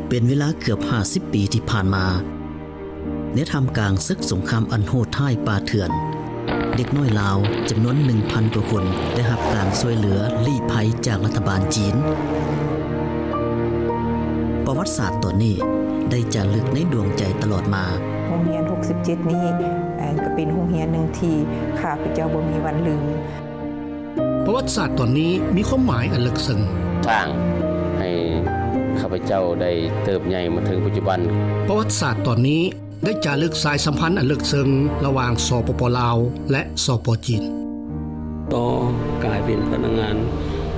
เป็นเวลาเกือบ50 ปีที่ผ่านมาในท่ามกลางศึกสงครามอันโหดร้ายป่าเถื่อนเด็กน้อยลาวจำนวน 1,000 กว่าคนได้รับการช่วยเหลือลี้ภัยจากรัฐบาลจีนประวัติศาสตร์ตัวนี้ได้จารึกในดวงใจตลอดมาโรงเรียน67นี้ก็เป็นโรงเรียนหนึ่งที่ข้าพเจ้าบ่มีวันลืมประวัติศาสตร์ตอนนี้มีความหมายอันลึกซึ้งสร้างให้ข้าพเจ้าได้เติบใหญ่มาถึงปัจจุบันประวัติศาสตร์ตอนนี้ได้จารึกสายสัมพันธ์อันลึกซึ้งระหว่างสปป.ลาวและสป.จีนต่อกลายเป็นพนักงาน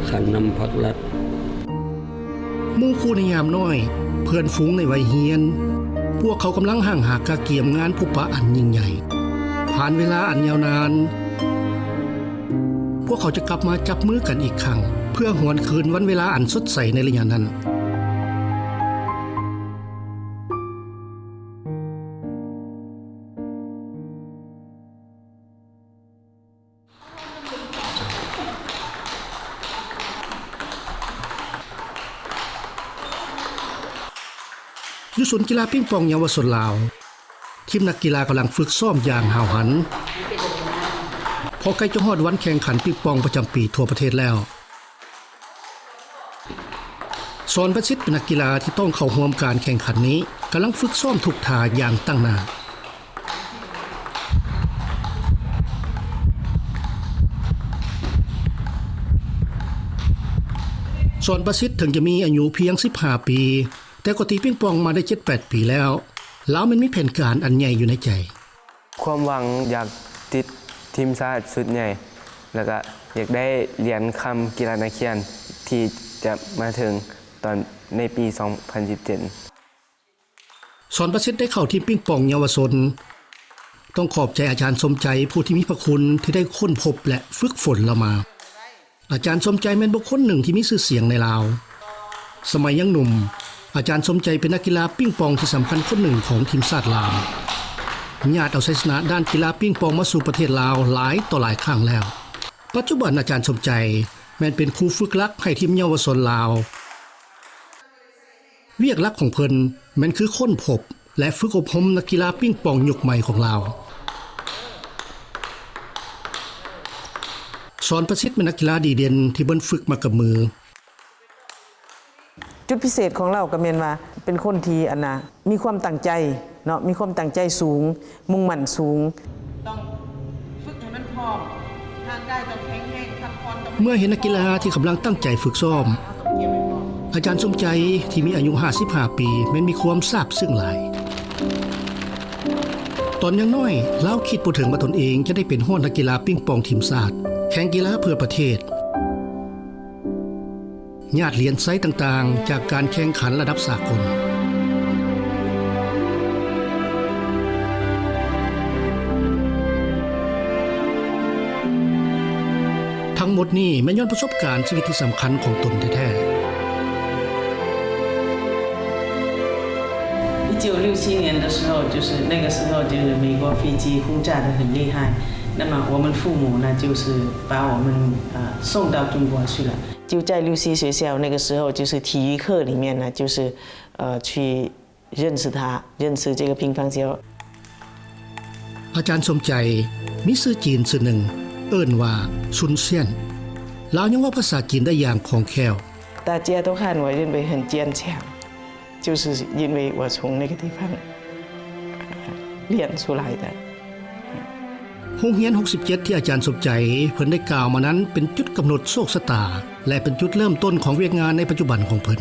ขันนำภาครัฐหมู่คู่ในยามน้อยเพื่อนฝูงในวัยเฮียนพวกเขากำลังห่างหากกะเกียมงานพบปะอันยิ่งใหญ่ผ่านเวลาอันยาวนานพวกเขาจะกลับมาจับมือกันอีกครั้งเพื่อหวนคืนวันเวลาอันสดใสในระยะนั้นอยู่ศูนย์กีฬาปิงปองเยาวชนลาวทีมนักกีฬากำลังฝึกซ้อมอย่างหาวหันพอใกล้จะฮอดวันแข่งขันปิงปองประจำปีทั่วประเทศแล้วสอนประสิทธิ์เป็นนักกีฬาที่ต้องเข้าร่วมการแข่งขันนี้กำลังฝึกซ้อมทุกท่าอย่างตั้งหน้าสอนประสิทธิ์ถึงจะมีอายุเพียง15 ปีแต่ก็ตีปิงปองมาได้ 7-8 ปีแล้วแล้วมันมีแผนการอันใหญ่อยู่ในใจความหวังอยากติดทีมชาติชุดใหญ่แล้วก็อยากได้เหรียญคำกีฬานักเรียนที่จะมาถึงตอนในปี 2017 สอนประสิทธิ์ได้เข้าทีมปิงปองเยาวชนต้องขอบใจอาจารย์สมใจผู้ที่มีพระคุณที่ได้ค้นพบและฝึกฝนเรามาอาจารย์สมใจเป็นบุคคลหนึ่งที่มีชื่อเสียงในลาวสมัยยังหนุ่มอาจารย์สมใจเป็นนักกีฬาปิงปองที่สำคัญคนหนึ่งของทีมชาติลาวญาติเอาชัยชนะด้านกีฬาปิงปองมาสู่ประเทศลาวหลายต่อหลายครั้งแล้วปัจจุบันอาจารย์สมใจแม้นเป็นครูฝึกหลักให้ทีมเยาวชนลาวเวียกหลักของเพิ่นแม้นคือค้นพบและฝึกอบรมนักกีฬาปิงปองยุคใหม่ของลาวสอนประสิทธิ์เป็นนักกีฬาดีเด่นที่เบิ่นฝึกมากับมือจุดพิเศษของเราก็แม่นว่าเป็นคนที่มีความตั้งใจเนาะมีความตั้งใจสูงมุ่งมั่นสูงต้องฝึกให้มันพร้อมร่างกายต้องแข็งแรงพักผ่อนเมื่อเห็นนักกีฬาที่กำลังตั้งใจฝึกซ้อมอาจารย์สมใจที่มีอายุ55 ปีแม้นมีความซาบซึ้งหลายตอนยังน้อยเล่าคิดบ่ถึงว่าตนเองจะได้เป็นหัวหน้านักกีฬาปิงปองทีมชาติแข่งกีฬาเพื่อประเทศญาติเหรียญไซต์ต่างๆจากการแข่งขันระดับสากลทั้งหมดนี้แม้ย้อนประสบการณ์ชีวิตที่สำคัญของตนแท้ๆ1967年的时候就是那个时候就是美国飞机轰炸得很厉害那么我们父母呢就是把我们送到中国去了就在六溪学校那个时候就是体育课里面呢就是去认识他认识这个乒乓球อาจารย์สมใจมีชื่อจีนชื่อหนึ่งเอิ้นว่าซุนเซียนลาวยังว่าภาษาจีนได้อย่างคล่องแคล่ว大家都看我认为很坚强就是因为我从那个地方练出来的โรงเรียน67ที่อาจารย์สมใจเพิ่นได้กล่าวมานั้นเป็นจุดกำหนดโชคชะตาและเป็นจุดเริ่มต้นของเวียกงานในปัจจุบันของเพิ่น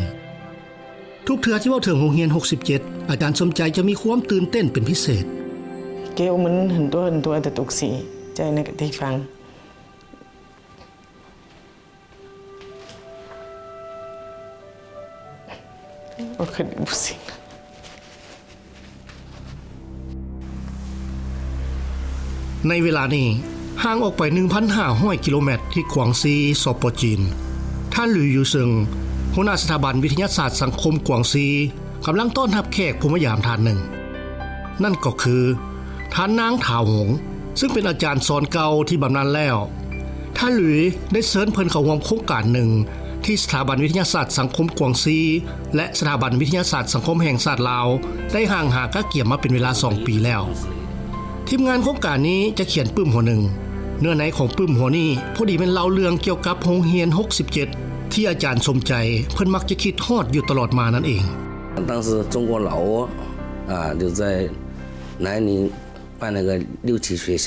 ทุกเทื่อที่เว้าถึงโรงเรียน67อาจารย์สมใจจะมีความตื่นเต้นเป็นพิเศษ给我们很多很多的东西在那个地方我肯定不行ในเวลานี้ห่างออกไป 1,500 กิโลเมตรที่ขวางซีสปป.จีนท่านหลุยอยู่ซึ่งหัวหน้าสถาบันวิทยาศาสตร์สังคมกวางซีกำลังต้อนรับแขกผู้มาเยี่ยมท่านหนึ่งนั่นก็คือท่านนางถาวหงซึ่งเป็นอาจารย์สอนเก่าที่บำนาญแล้วท่านหลุยได้เชิญเพิ่นเข้าร่วมโครงการหนึ่งที่ ที่สถาบันวิทยาศาสตร์สังคมกวางซีและสถาบันวิทยาศาสตร์สังคมแห่งชาติลาวได้ห่างหากะเกี่ยมมาเป็นเวลา2 ปีแล้วทีมงานโครงการนี้จะเขียนปึ้มหัวหนึ่งเนื้อในของปึ้มหัวนี้พอดีเป็นเล่าเรื่องเกี่ยวกับโรงเรียน67ที่อาจารย์สมใจเพิ่นมักจะคิดฮอดอยู่ตลอดมานั่นเอง当时中国老挝就在南宁办了个6级学校，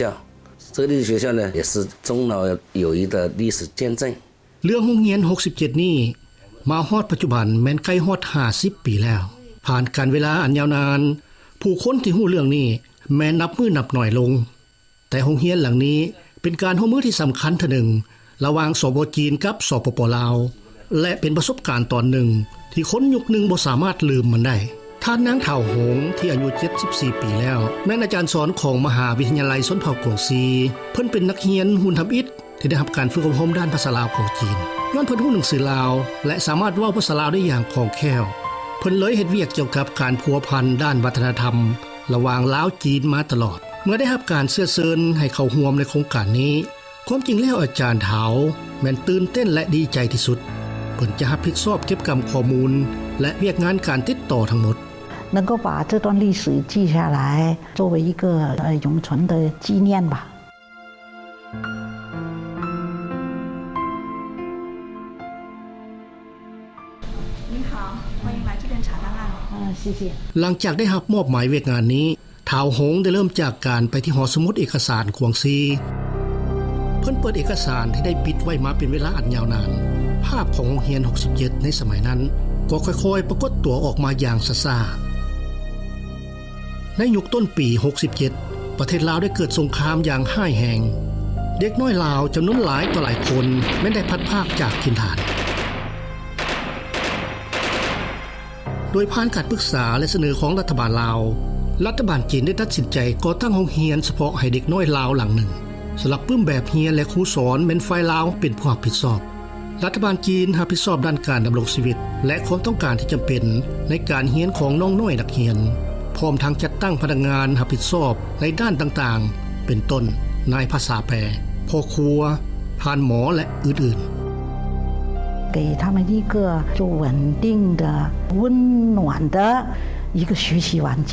这个6级学校呢也是中老友谊的历史见证。เรื่องโรงเรียน67นี้มาฮอดปัจจุบันแม้นใกล้ฮอด50 ปีแล้วผ่านการเวลาอันยาวนานผู้คนที่ฮู้เรื่องนี้แม้นับมือนับหน่อยลงแต่โรงเรียนหลังนี้เป็นการร่วมมือที่สำคัญทีหนึ่งระหว่างสปจีนกับสปปลาวและเป็นประสบการณ์ตอนหนึ่งที่คนยุคหนึ่งบ่สามารถลืมมันได้ท่านนางเฒ่าหงที่อายุ74 ปีแล้วแม่นอาจารย์สอนของมหาวิทยาลัยชนเผ่ากวางซีเพิ่นเป็นนักเรียนหุ่นทำอิฐที่ได้รับการฝึกอบรมด้านภาษาลาวของจีนย้อนเพิ่นรู้หนังสือลาวและสามารถเว้าภาษาลาวได้อย่างคล่องแคล่วเพิ่นเลยเฮ็ดเวียกเกี่ยวกับการพัวพันด้านวัฒนธรรมระหว่างลาวจีนมาตลอดเมื่อได้รับการเชิญให้เข้าร่วมในโครงการนี้ความจริงแล้วอาจารย์เฒ่าแม่นตื่นเต้นและดีใจที่สุดเพิ่นจะรับผิดชอบเก็บกำข้อมูลและเวียกงานการติดต่อทั้งหมด能够把这段历史记下来作为一个永存的纪念吧您好欢迎来这边查档案谢谢หลังจากได้รับมอบหมายเวียกงานนี้ท้าวหงได้เริ่มจากการไปที่หอสมุดเอกสารกวางซีเพิ่นเปิดเอกสารที่ได้ปิดไว้มาเป็นเวลาอันยาวนานภาพของโรงเรียน67ในสมัยนั้นก็ค่อยๆปรากฏตัวออกมาอย่างซ่าๆในยุคต้นปี67ประเทศลาวได้เกิดสงครามอย่างห้ายแรงเด็กน้อยลาวจำนวนหลายต่อหลายคนแม้ได้พัดพรากจากถิ่นฐานโดยผ่านการปรึกษาและเสนอของรัฐบาลลาวรัฐบาลจีนได้ตัดสินใจก่อตั้งโรงเรียนเฉพาะให้เด็กน้อยลาวหลังหนึ่งสำหรับปื้มแบบเรียนและครูสอนเป็นฝ่ายลาวเป็นผู้รับผิดชอบรัฐบาลจีนรับผิดชอบด้านการดำรงชีวิตและความต้องการที่จำเป็นในการเรียนของน้องน้อยนักเรียนพร้อมทั้งจัดตั้งพนักงานรับผิดชอบในด้านต่างๆเป็นต้นนายภาษาแปลพ่อครัวพานหมอและอื่นๆ给他们一个就稳定的温暖的一个学习环境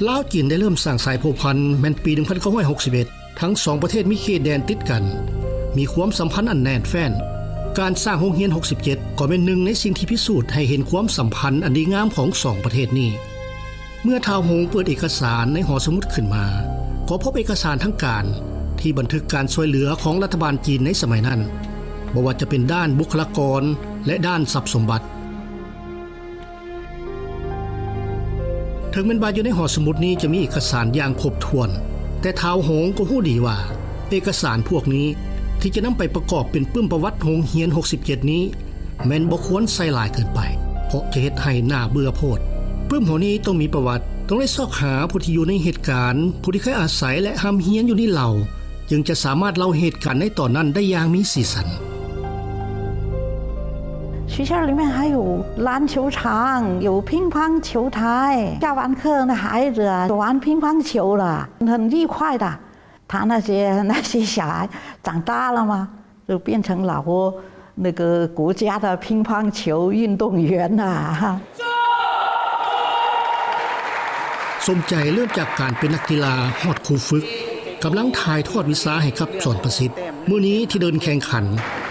ลาวจีนได้เริ่มสร้างสายผูกพันแม้นปี 1961 ทั้ง2ประเทศมีเขตแดนติดกันมีความสัมพันธ์อันแน่นแฟ้นการสร้างโรงเรียน67ก็เป็นหนึ่งในสิ่งที่พิสูจน์ให้เห็นความสัมพันธ์อันดีงามของ2ประเทศนี้เมื่อท้าวหงเปิดเอกสารในหอสมุดขึ้นมาก็พบเอกสารทั้งการที่บันทึกการช่วยเหลือของรัฐบาลจีนในสมัยนั้นบ่ว่าจะเป็นด้านบุคลากรและด้านทรัพย์สมบัติถึงแม้ว่าอยู่ในหอสมุดนี้จะมีเอกสารอย่างครบถ้วนแต่ท้าวหงก็รู้ดีว่าเอกสารพวกนี้ที่จะนำไปประกอบเป็นปึ้มประวัติโรงเรียน67นี้แม้นบ่ควรใส่หลายเกินไปเพราะจะเฮ็ดให้น่าเบื่อโพดปึ้มหัวนี้ต้องมีประวัติต้องได้ซอกหาผู้ที่อยู่ในเหตุการณ์ผู้ที่เคยอาศัยและห้ามเฮียนอยู่นี่เหล่าจึงจะสามารถเล่าเหตุการณ์ในตอนนั้นได้อย่างมีสีสัน学校里面还有篮球场，有乒乓球台。下完课，那孩子玩乒乓球了，很愉快的。他那些小孩长大了嘛，就变成老挝那个国家的乒乓球运动员了。สมใจเริ่มจากการเป็นนักกีฬาฮอดครูฝึกกำลังถ่ายทอดวิชาให้กับสอนประสิทธิ์มื้อนี้ที่เดินแข่งขัน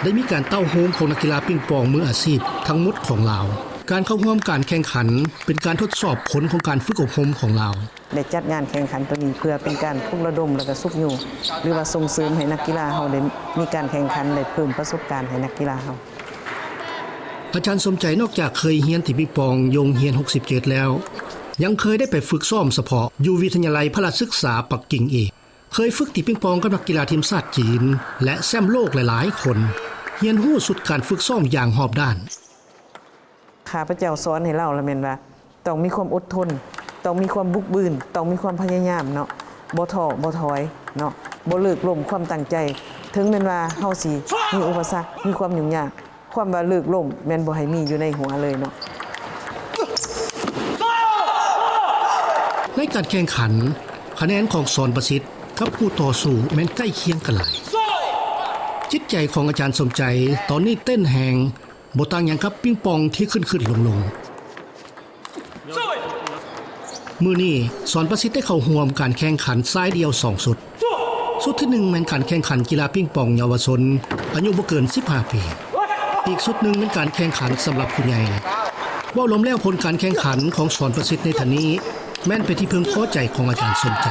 ได้มีการเต้าโฮมของนักกีฬาปิงปองมืออาชีพทั้งหมดของลาวการเข้าร่วมการแข่งขันเป็นการทดสอบผลของการฝึกอบรมของลาวได้จัดงานแข่งขันตัวนี้เพื่อเป็นการปลุกระดมและก็ซุกอยู่หรือว่าส่งเสริมให้นักกีฬาเฮาได้มีการแข่งขันได้เพิ่มประสบการณ์ให้นักกีฬาเฮาอาจารย์สมใจนอกจากเคยเรียนที่ปิงปองโรงเรียน67แล้วยังเคยได้ไปฝึกซ้อมเฉพาะอยู่วิทยาลัยพระราชศึกษาปักกิ่งอีกเคยฝึกที่ปิงปองกับนักกีฬาทีมชาติจีนและแชมป์โลกหลายๆคนเรียนรู้สุดการฝึกซ้อมอย่างรอบด้านข้าพเจ้าสอนให้เราละแม่นว่าต้องมีความอดทนต้องมีความบุกบืนต้องมีความพยายามเนาะบ่ท้อบ่ถอยเนาะบ่เลิกล้มความตั้งใจถึงแม้นว่าเฮาสิมีอุปสรรคมีความยุ่งยากความว่าเลิกล้มแม่นบ่ให้มีอยู่ในหัวเลยเนาะในการแข่งขันคะแนนของสอนประสิทธิ์กับผู้ต่อสู้แม้นใกล้เคียงกันหลายจิตใจของอาจารย์สมใจตอนนี้เต้นแหง บ่ต่างหยังกับปิ้งปองที่ขึ้นลงมื้อนี้สอนประสิทธิ์ได้เข้าร่วมการแข่งขันซ้ายเดียว2สุดที่1แม่นการแข่งขันกีฬาปิ้งปองเยาวชนอายุบ่เกิน15ปีอีกสุดหนึ่งเป็นการแข่งขันสำหรับผู้ใหญ่ว่าล้มแล้วผลการแข่งขันของสอนประสิทธิ์ในทันนี้แม่นเป็นที่พึงพอใจของอาจารย์สมใจ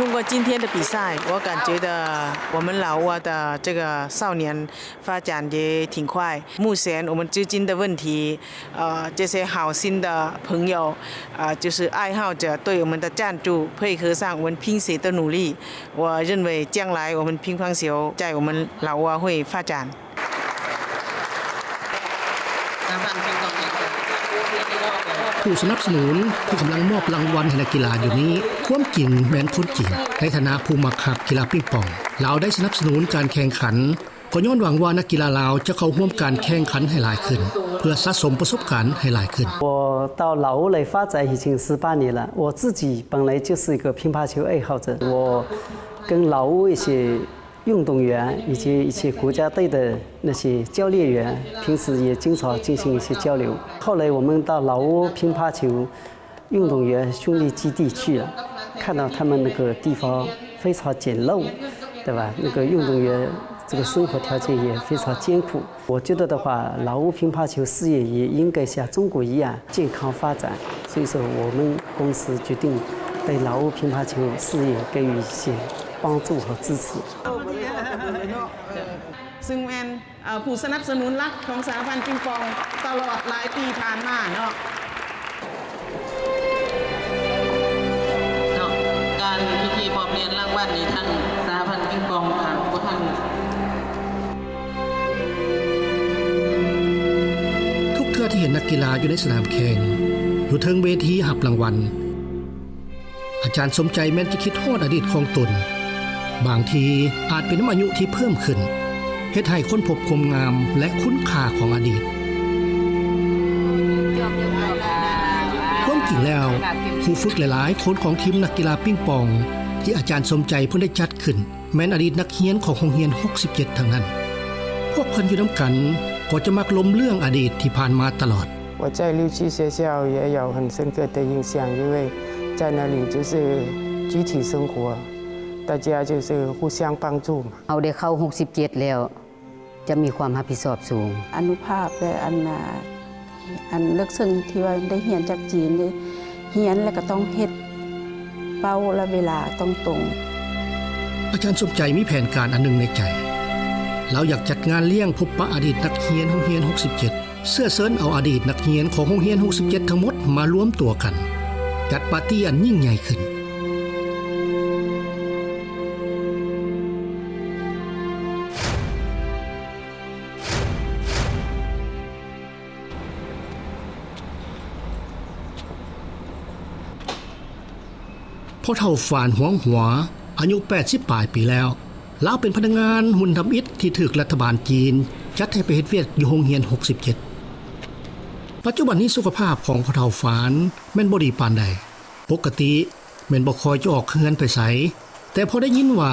通过今天的比赛，我感觉到我们老挝的这个少年发展也挺快。目前我们资金的问题，这些好心的朋友，就是爱好者对我们的赞助，配合上我们拼写的努力，我认为将来我们乒乓球在我们老挝会发展。ผู้สนับสนุนที่กำลังมอบรางวัลให้นักกีฬาอยู่นี้ความจริงแม้นคนจริงในฐานะผู้มักขับกีฬาปิ้งปองลาวได้สนับสนุนการแข่งขันก็ย้อนหวังว่านักกีฬาลาวจะเข้าร่วมการแข่งขันให้หลายขึ้นเพื่อสะสมประสบการณ์ให้หลายขึ้น我到老挝来发展已经18年了我自己本来就是一个乒乓球爱好者我跟老挝一些运动员以及一些国家队的那些教练员，平时也经常进行一些交流。后来我们到老挝乒乓球运动员训练基地去了，看到他们那个地方非常简陋，对吧？那个运动员这个生活条件也非常艰苦。我觉得的话，老挝乒乓球事业也应该像中国一样健康发展。所以说，我们公司决定对老挝乒乓球事业给予一些帮助和支持。ซึ่งแม่นผู้สนับสนุนหลักของสหพันธ์ปิงปองตลอดหลายปีผ่านมาเนาะการพิธีมอบเหรียญรางวัลนี้ท่านสหพันธ์ปิงปองค่ะพวกท่านทุกเทื่อที่เห็นนักกีฬาอยู่ในสนามแข่งอยู่เทิงเวทีหับรางวัลอาจารย์สมใจแม้นจะคิดฮอดอดีตของตนบางทีอาจเป็นน้ำอายุที่เพิ่มขึ้นเฮ็ดให้ค้นพบความงามและคุณค่าของอดีตความจริงแล้วผู้ฝึกหลายๆคนของทีมนักกีฬาปิ้งปองที่อาจารย์สมใจเพิ่นได้จัดขึ้นแม้นอดีตนักเรียนของโรงเรียน67ทั้งนั้นพวกเพิ่นอยู่นำกันก็จะมักล้มเรื่องอดีตที่ผ่านมาตลอด我在六七学校也有很深刻的印象因为在那里就是集体生活大家就是互相帮助嘛เอาได้เข้า67แล้วจะมีความรับผิดชอบสูงอนุภาพและอันลึกซึ้งที่ว่าได้เรียนจากจีนได้เรียนแล้วก็ต้องเฮ็ดเป้าและเวลาต้องตรงอาจารย์สมใจมีแผนการอันหนึ่งในใจเราอยากจัดงานเลี้ยงพบปะอดีตนักเรียนโรงเรียน67เสื้อเซินเอาอดีตนักเรียนของโรงเรียน67ทั้งหมดมารวมตัวกันจัดปาร์ตี้อันยิ่งใหญ่ขึ้นพ่อเฒ่าฝานหวงหัวอายุ80ปลายปีแล้วลาวเป็นพนักงานหุ่นทำอิฐที่ถูกรัฐบาลจีนจัดให้ไปเฮ็ดเวียกอยู่โรงเรียน67ปัจจุบันนี้สุขภาพของพ่อเฒ่าฝานแม่นบ่ดีปานใดปกติแม่นบ่ค่อยจะออกเฮือนไปไสแต่พอได้ยินว่า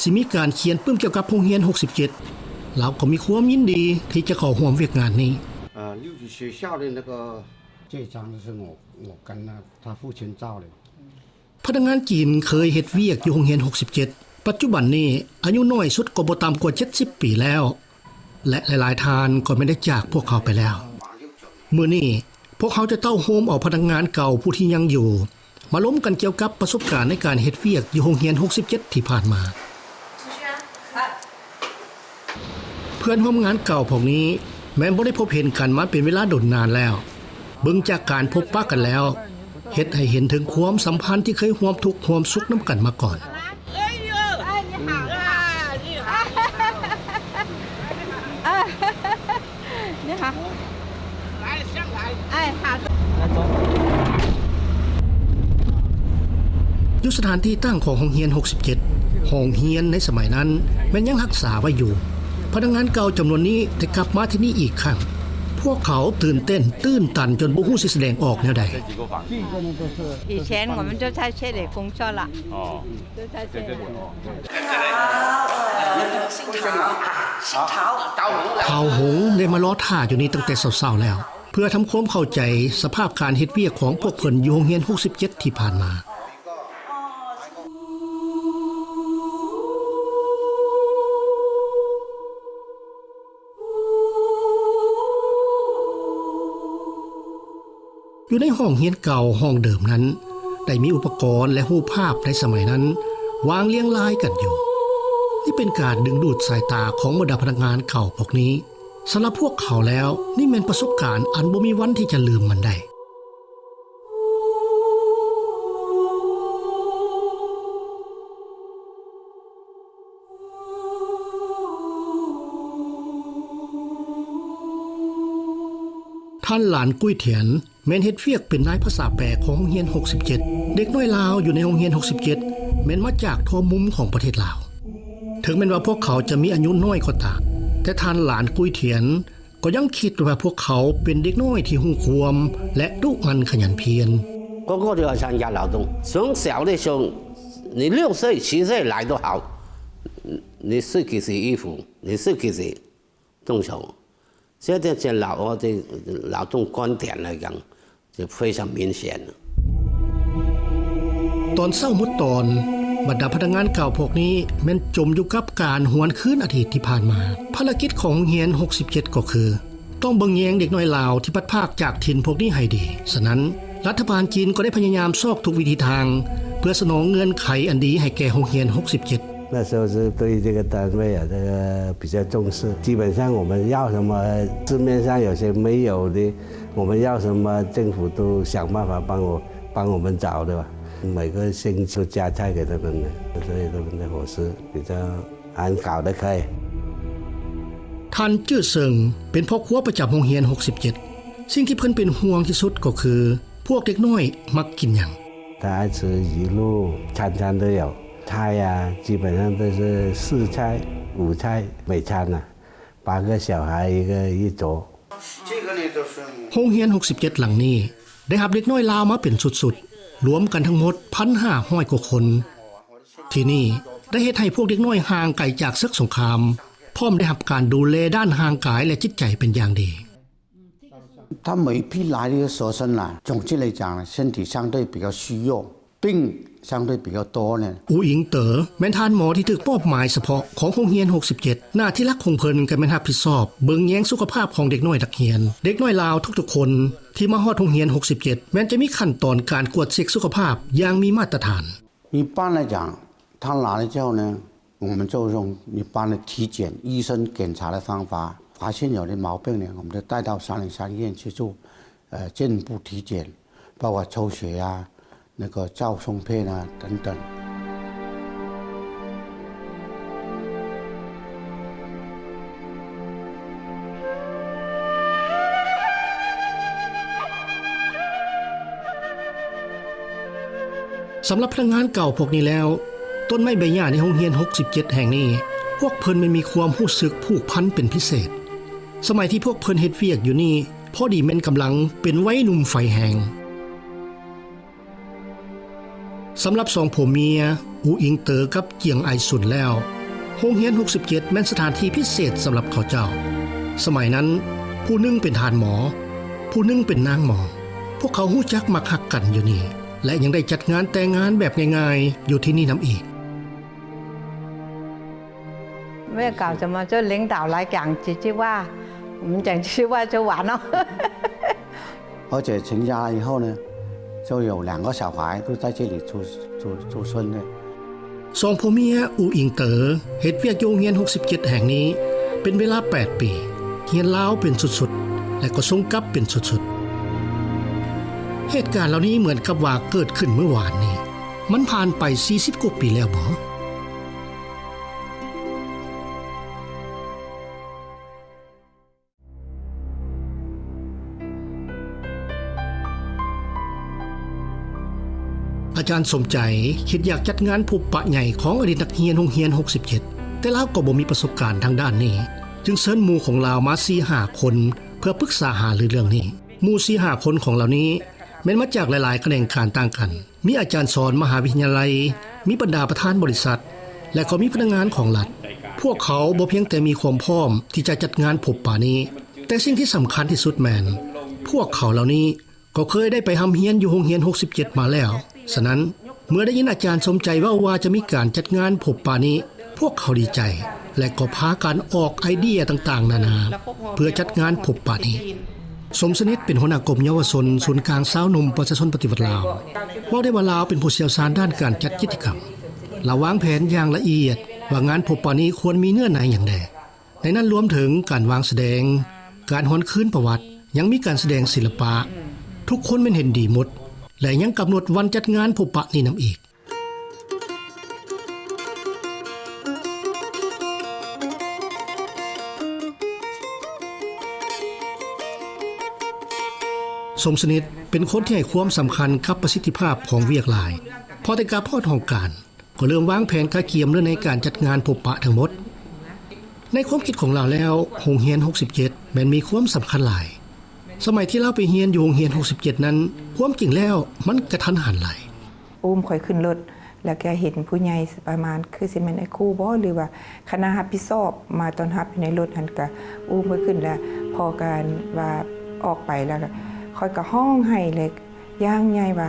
สิมีการเขียนปึ้มเกี่ยวกับโรงเรียน67ลาวก็มีความยินดีที่จะเข้าร่วมเวียกงานนี้六级学校的那个这张是我跟他父亲造的พนักงานจีนเคยเฮ็ดเวียกอยู่โรงเรียน67ปัจจุบันนี้อายุน้อยสุดก็บ่ต่ำกว่า70ปีแล้วและหลายๆทานก็ไม่ได้จากพวกเขาไปแล้วมื้อนี้พวกเขาจะเต้าโฮมเอาพนักงานเก่าผู้ที่ยังอยู่มาล้มกันเกี่ยวกับประสบการณ์ในการเฮ็ดเวียกอยู่โรงเรียน67ที่ผ่านมาเพื่อนร่วมงานเก่าพวกนี้แม้บ่ได้พบเห็นกันมาเป็นเวลาดนนานแล้วเบิ่งจากการพบปะกันแล้วเฮ็ดให้เห็นถึงความสัมพันธ์ที่เคยร่วมทุกข์ร่วมสุขนำกันมาก่อนอยู่สถานที่ตั้งของโรงเรียน67ห้องเรียนในสมัยนั้นแม้นยังรักษาไว้อยู่พนักงานเก่าจำนวนนี้ได้กลับมาที่นี่อีกครั้งพวกเขาตื่นเต้นตื้นตันจนบ่ฮู้สิแสดงออกแนวใด以前我们就在这里工作了哦就在这里เผ่าหงได้มารอท่าอยู่นี่ตั้งแต่เช้าๆแล้วเพื่อทำความเข้าใจสภาพการเฮ็ดเวียกของพวกเพิ่นอยู่โรงเรียน67ที่ผ่านมาอยู่ในห้องเรียนเก่าห้องเดิมนั้นได้มีอุปกรณ์และรูปภาพในสมัยนั้นวางเรียงรายกันอยู่นี่เป็นการดึงดูดสายตาของบรรดาพนักงานเก่าพวกนี้สำหรับพวกเขาแล้วนี่เป็นประสบการณ์อันบ่มีวันที่จะลืมมันได้ท่านหลานกุ้ยเถียนแม่นเฮ็ดเวียกเป็นนายภาษาแปลของโรงเรียน67เด็กน้อยลาวอยู่ในโรงเรียน67แม่นมาจากทั่วมุมของประเทศลาวถึงแม้ว่าพวกเขาจะมีอายุน้อยก็ตามแต่ท่านหลานกุ้ยเถียนก็ยังคิดว่าพวกเขาเป็นเด็กน้อยที่หูความและดุมันขยันเพียร个个都要参加劳动从小的时候你6岁7岁来都好你是给谁衣服你是给谁动手现在这老的劳动观点来讲就非常明显了ตอนเช้ามุดตอนบรรดาพนักงานเก่าพวกนี้แม่นจมอยู่กับการหวนคืนอดีตที่ผ่านมาภารกิจของโรงเรียน67ก็คือต้องเบิ่งแยงเด็กน้อยลาวที่พัดภาคจากถิ่นพวกนี้ให้ดีฉะนั้นรัฐบาลจีนก็ได้พยายามซอกทุกวิธีทางเพื่อสนองเงื่อนไขอันดีให้แก่โรงเรียน67那时候是对这个单位这个比较重视基本上我们要什么市面上有些没有的我们要什么政府都想办法帮我们找的吧每个星期加菜给他们的所以他们的伙食比较安搞得可以ท่านจื้อเซิงเป็นพ่อครัวประจำโรงเรียน67สิ่งที่เพิ่นเป็นห่วงที่สุดก็คือพวกเด็กน้อยมักกินหยัง他爱吃鱼露餐餐都有菜啊基本上都是4菜5菜每餐啊8个小孩一桌โรงเรียน67หลังนี้ได้รับเด็กน้อยลาวมาเป็นสุดๆรวมกันทั้งหมด 1,500 กว่าคนที่นี่ได้เฮ็ดให้พวกเด็กน้อยห่างไกลจากศึกสงครามพร้อมได้รับการดูแลด้านร่างกายและจิตใจเป็นอย่างดี他每一批来的学生呢总体来讲呢身体相对比较虚弱病相对比较多呢อูอิงเต๋อแม่นท่านหมอที่ถูกมอบหมายเฉพาะของโรงเรียน67หน้าที่หลักของเพิ่นก็แม่นรับผิดชอบเบิ่งแยงสุขภาพของเด็กน้อยนักเรียนเด็กน้อยลาวทุกๆคนที่มาฮอดโรงเรียน67แม้นจะมีขั้นตอนการกวดเช็คสุขภาพอย่างมีมาตรฐาน一般来讲他来了之后呢我们就用一般的体检医生检查的方法发现有的毛病呢我们就带到303医院去做进一步体检包括抽血啊那个照胸片啊等等สำหรับพนักงานเก่าพวกนี้แล้วต้นไม้ใบหญ้าในโรงเรียน67แห่งนี้พวกเพิ่นไม่มีความรู้สึกผูกพันเป็นพิเศษสมัยที่พวกเพิ่นเฮ็ดเวียกอยู่นี่พอดีแม่นกำลังเป็นวัยหนุ่มไฟแหงสำหรับสองผัวเมียอูอิงเตอกับเจียงไอซุนแล้วโรงเรียน67แม่นสถานที่พิเศษสำหรับเขาเจ้าสมัยนั้นผู้หนึ่งเป็นทานหมอผู้หนึ่งเป็นนางหมอพวกเขาฮู้จักมักฮักกันอยู่นี่และยังได้จัดงานแต่งงานแบบง่ายๆอยู่ที่นี่นำอีกแม่搞什么就领导来讲几句话我们讲几句话就完了而且成家以后呢就有2个小孩都在这里出生的สองผัวเมียอูอิงเตอเฮ็ดเวียกโรงเรียน67แห่งนี้เป็นเวลา8ปีเรียนลาวเป็นสุดๆและก็ส่งกลับเป็นสุดๆเหตุการณ์เหล่านี้เหมือนกับว่าเกิดขึ้นเมื่อวานนี้มันผ่านไป40กว่าปีแล้วบ่อาจารย์สมใจคิดอยากจัดงานพบปะใหญ่ของอดีตนักเรียนโรงเรียน67แต่ลาวก็บ่มีประสบการณ์ทางด้านนี้จึงเชิญหมู่ของลาวมา 4-5 คนเพื่อปรึกษาหารือเรื่องนี้หมู่ 4-5 คนของเหล่านี้แม้นมาจากหลายๆแขนงการต่างกันมีอาจารย์สอนมหาวิทยาลัยมีบรรดาประธานบริษัทและก็มีพนักงานของรัฐพ พวกเขาบ่เพียงแต่มีความพร้อมที่จะจัดงานพบปะนี้แต่สิ่งที่สำคัญที่สุดแม่นพวกเขาเหล่านี้ก็เคยได้ไปหำเฮียนอยู่โรงเรียน67มาแล้วฉะนั้นเมื่อได้ยินอาจารย์สมใจว่าจะมีการจัดงานพบปะนี้พวกเขาดีใจและก็พากันออกไอเดียต่างๆนานาเพื่อจัดงานพบปะนี้สมสนิทเป็นหัวหน้ากรมเยาวชนศูนย์กลางสาวหนุ่มประชาชนปฏิวัติลาวว่าได้ว่าลาวเป็นผู้เชี่ยวชาญด้านการจัดกิจกรรมและวางแผนอย่างละเอียดว่างานพบปะนี้ควรมีเนื้อในอย่างใดในนั้นรวมถึงการวางแสดงการหวนคืนประวัติยังมีการแสดงศิลปะทุกคนเป็นเห็นดีหมดและยังกำหนดวันจัดงานพบปะนี้นำอีกสมสนิทเป็นคนที่ให้ความสำคัญกับประสิทธิภาพของเวียกหลายพอแต่การพอดของการก็เริ่มวางแผนการเกียมเรื่องในการจัดงานพบปะทั้งหมดในความคิดของเราแล้วโรงเรียน67แม้นมีความสำคัญหลายสมัยที่เราไปเรียนอยู่โรงเรียน67นั้นความจริงแล้วมันกระทันหันหลายค่อยขึ้นรถแล้วแกเห็นผู้ใหญ่ประมาณคือสิแม่นไอ้ครูบ่หรือว่าคณะรับผิดชอบมาต้อนรับอยู่ในรถหั่นก็ไปขึ้นแล้วพอการว่าออกไปแล้วก็ค่อยก็ห้องให้เลยย่างใหญ่ว่า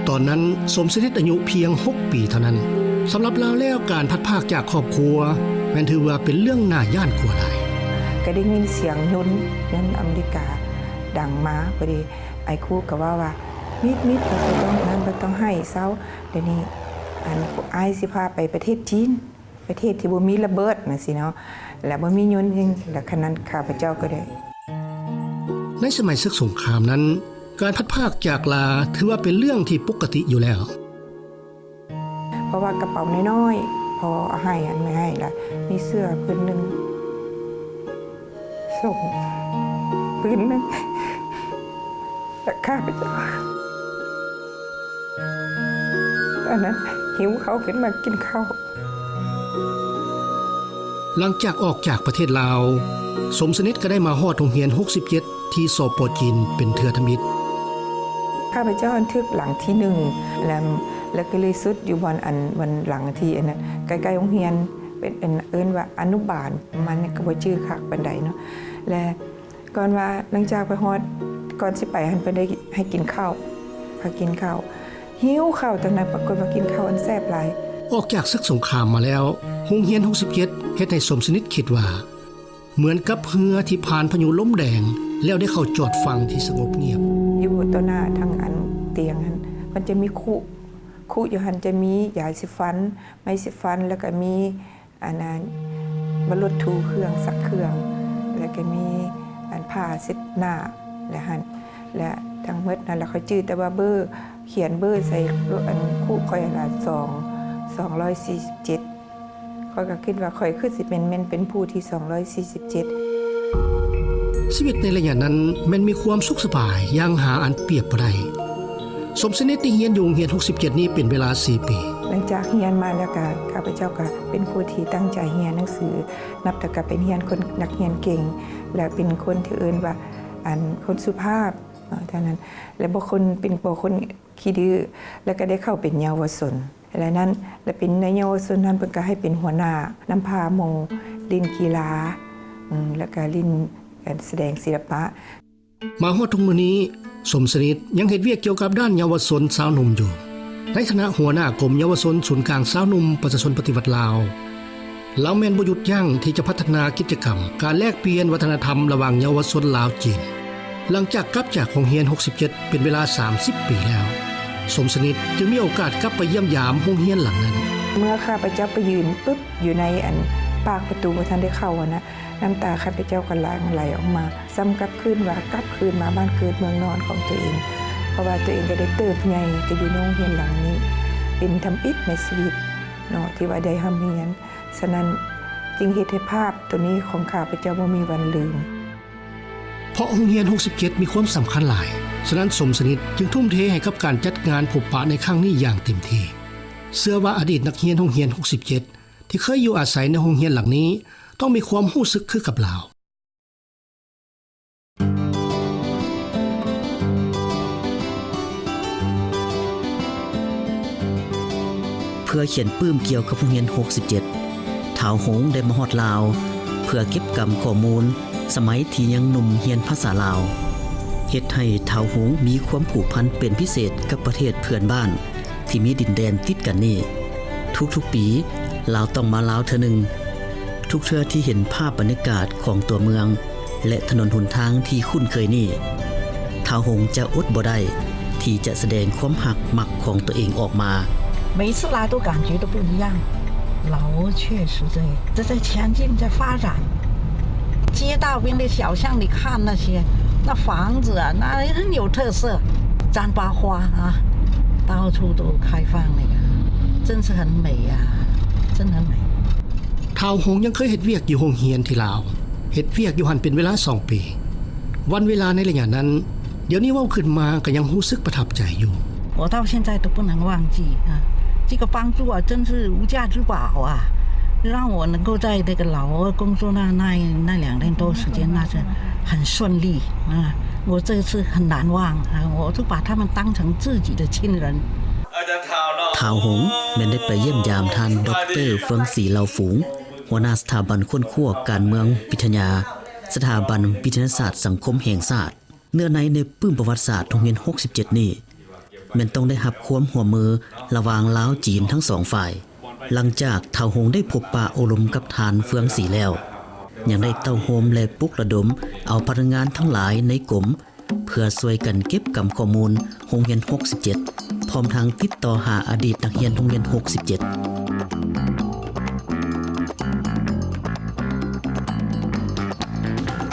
ตอนนั้นสมสนิทอายุเพียง6ปีเท่านั้นสำหรับเราแล้วการพัดภาคจากครอบครัวแม้นถือว่าเป็นเรื่องน่าย่านกว่าหลายก็ได้ยินเสียงยนต์อเมริกาดังมาพอดีไอ้ครูก็ว่ามิดก็ต้องนั้นบ่ต้องให้เซาเดี๋ยวนี้อันอ้ายสิพาไปประเทศจีนประเทศที่บ่มีระเบิดน่ะสิเนาะและบ่มียนต์จริงแล้วขนั้นข้าพเจ้าก็ได้ในสมัยศึกสงครามนั้นการพัดภาคจากลาถือว่าเป็นเรื่องที่ปกติอยู่แล้วเพราะว่ากระเป๋าน้อยๆพอให้อันไม่ให้ล่ะมีเสื้อผืนนึงส่งผืนนึงแต่ข้าพเจ้าตอนนั้นหิวเขาขึ้นมากินข้าวหลังจากออกจากประเทศลาวสมสนิทก็ได้มาฮอดโรงเรียน67ที่สป.จีนเป็นเทือธมิตรข้าพเจ้าทึกหลังที่1แล้วก็เลยสุดอยู่วันหลังที่อันนั้นใกล้ๆโรงเรียนเป็นเอิ้นว่าอนุบาลมันก็บ่ชื่อคักปานใดเนาะและก่อนว่าหลังจากไปฮอดก่อนสิไปหันไปได้ให้กินข้าวพากินข้าวหิวข้าวตอนนั้นปรากฏว่ากินข้าวอันแซ่บหลายออกจากศึกสงครามมาแล้วโรงเรียน67เฮ็ดให้สมสนิทคิดว่าเหมือนกับเรือที่ผ่านพายุลมแดงแล้วได้เข้าจอดฝั่งที่สงบเงียบอยู่ต่อหน้าทางอันเตียงนั้นมันจะมีคุอยู่หันจะมียาสีฟันไม้สีฟันแล้วก็มีอันนั้นบรถถูเครื่องซักเครื่องแล้วก็มีอันผ้าเช็ดหน้าและหันและทั้งหมดนั้นแล้วเขาจื้อแต่ว่าเบอร์เขียนเบอร์ใส่อันคู่ค่อยละ247ค่อยก็คิดว่าค่อยคือสิเป็นผู้ที่247ชีวิตในระยะนั้นแม้นมีความสุขสบายอย่างหาอันเปรียบบ่ได้สมสนิทที่เรียนอยู่โรงเรียน67นี้เป็นเวลา4ปีหลังจากเรียนมาแล้วก็ข้าพเจ้าก็เป็นผู้ที่ตั้งใจเรียนหนังสือนับแต่ก็เป็นเรียนคนนักเรียนเก่งและเป็นคนที่เอิ้นว่าอันคนสุภาพเท่านั้นและบ่คนเป็นบ่คนขี้ดื้อแล้วก็ได้เข้าเป็นเยาวชนและนั้นและเป็นในเยาวชนนั้นเพิ่นก็ให้เป็นหัวหน้านำพาหมู่เล่นกีฬาแล้วก็เล่นการแสดงศิลปะมาฮอดทุกมื้อนี้สมสนิทยังเฮ็ดเวียกเกี่ยวกับด้านเยาวชนสาวหนุ่มอยู่ในฐานะหัวหน้ากรมเยาวชนศูนย์กลางสาวหนุ่มประชาชนปฏิวัติลาวเราแม่นบ่หยุดยั้งที่จะพัฒนากิจกรรมการแลกเปลี่ยนวัฒนธรรมระหว่างเยาวชนลาวจีนหลังจากกลับจากโรงเรียน67เป็นเวลา30ปีแล้วสมสนิทจึงมีโอกาสกลับไปเยี่ยมยามโรงเรียนหลังนั้นเมื่อข้าพเจ้าไปยืนปึ๊บอยู่ในอันปากประตูบ่ทันได้เข้านะน้ำตาข้าพเจ้าก็ไหลออกมาซ้ำกลับคืนมาบ้านเกิดเมืองนอนของตัวเองเพราะว่าตัวเองก็ได้เติบใหญ่ก็อยู่ในโรงเรียนหลังนี้เป็นทำอิฐในชีวิตเนาะที่ว่าได้ทำเรียนฉะนั้นจึงเฮ็ดให้ภาพตัวนี้ของข้าพเจ้าบ่มีวันลืมเพราะโรงเรียน67มีความสำคัญหลายฉะนั้นสมสนิทจึงทุ่มเทให้กับการจัดงานพบปะในครั้งนี้อย่างเต็มที่เชื่อว่าอดีตนักเรียนโรงเรียน67ที่เคยอยู่อาศัยในโรงเรียนหลังนี้ต้องมีความรู้สึกคือกับเรา เพื่อเขียนปื้มเกี่ยวกับโรงเรียน67ท้าวหงได้มาฮอดลาวเพื่อเก็บกำข้อมูลสมัยที่ยังหนุ่มเรียนภาษาลาวเฮ็ดให้ท้าวหงมีความผูกพันเป็นพิเศษกับประเทศเพื่อนบ้านที่มีดินแดนติดกันนี่ทุกๆปีลาวต้องมาลาวเทื่อนึงทุกเทื่อที่เห็นภาพบรรยากาศของตัวเมืองและถนนหนทางที่คุ้นเคยนี่ท้าวหงจะอดบ่ได้ที่จะแสดงความหักมักของตัวเองออกมา每次来都感觉都不一样老挝确实在前进在发展街道边的小巷里看那房子啊那很有特色簪巴花啊到处都开放那个真是很美啊真很美ท้าวหงยังเคยเฮ็ดเวียกอยู่โรงเรียนที่ลาวเฮ็ดเวียกอยู่หันเป็นเวลา2 ปีวันเวลาในระยะนั้นเดี๋ยวนี้เว้าขึ้นมาก็ยังรู้สึกประทับใจอยู่我到现在都不能忘记啊这个帮助啊真是无价之宝啊让我能够在这个老挝工作那2年多时间那是很顺利啊我这次很难忘啊我就把他们当成自己的亲人ท้าวหงแม้นได้ไปเยี่ยมยามท่านดร.เฟิงศรีเหล่าฝูงหัวหน้าสถาบันค้นคว้าการเมืองวิทยาสถาบันวิทยาศาสตร์สังคมแห่งชาติเนื้อในปื้มประวัติศาสตร์โรงเรียน67นี่แม้นต้องได้รับความร่วมมือระหว่างลาวจีนทั้ง2ฝ่ายหลังจากท้าวหงได้พบปะอบรมกับท่านเฟืองศรีแล้วยังได้เต้าโฮมและปลุกระดมเอาพนักงานทั้งหลายในกลุ่มเพื่อช่วยกันเก็บกำข้อมูลโรงเรียน67พร้อมทั้งติดต่อหาอดีตนักเรียนโรงเรียน67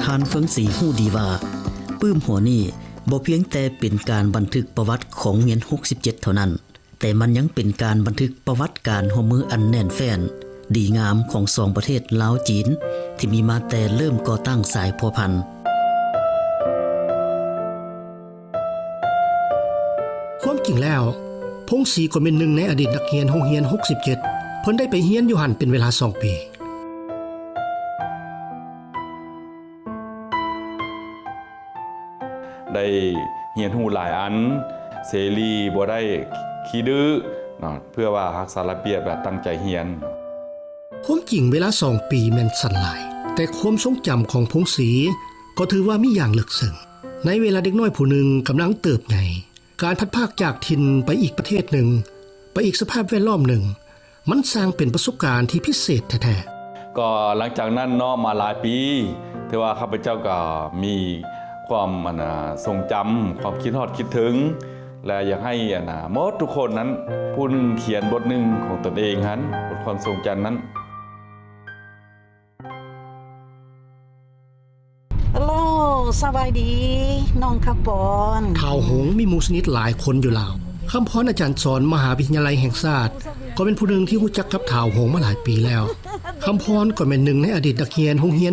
ท่านเฟิงศรีฮู้ดีว่าปื้มหัวนี่บ่เพียงแต่เป็นการบันทึกประวัติของโรงเรียน67เท่านั้นแต่มันยังเป็นการบันทึกประวัติการร่วมมืออันแน่นแฟ้นดีงามของ2ประเทศลาวจีนที่มีมาแต่เริ่มก่อตั้งสายพัวพันธุ์ความจริงแล้วพงศรีก็เป็นหนึ่งในอดีตนักเรียนโรงเรียน67เพิ่นได้ไปเรียนอยู่หั่นเป็นเวลา2 ปีได้เรียนรู้หลายอันเสรีบ่ได้ขี้ดื้อเพื่อว่ารักษาระเบียบและตั้งใจเรียนความจริงเวลา2 ปีแม่นสั้นหลายแต่ความทรงจำของพงศรีก็ถือว่ามีอย่างลึกซึ้งในเวลาเด็กน้อยผู้หนึ่งกำลังเติบใหญ่การพัดภาคจากถิ่นไปอีกประเทศหนึ่งไปอีกสภาพแวดล้อมหนึ่งมันสร้างเป็นประสบการณ์ที่พิเศษแท้ๆก็หลังจากนั้นมาหลายปีถือว่าข้าพเจ้าก็มีความทรงจำความคิดฮอดคิดถึงและอยากให้หมดทุกคนนั้นผู้นึงเขียนบทหนึ่งของตนเองนั้นบทความทรงจำนั้นฮัลโหลสบายดีน้องคำพรท้าวหงมีหมู่สนิทหลายคนอยู่ลาวคำพรอาจารย์สอนมหาวิทยาลัยแห่งชาติก็เป็นผู้หนึ่งที่รู้จักกับท้าวหงมาหลายปีแล้วคำพรก็เป็นหนึ่งในอดีตนักเรียนโรงเรียน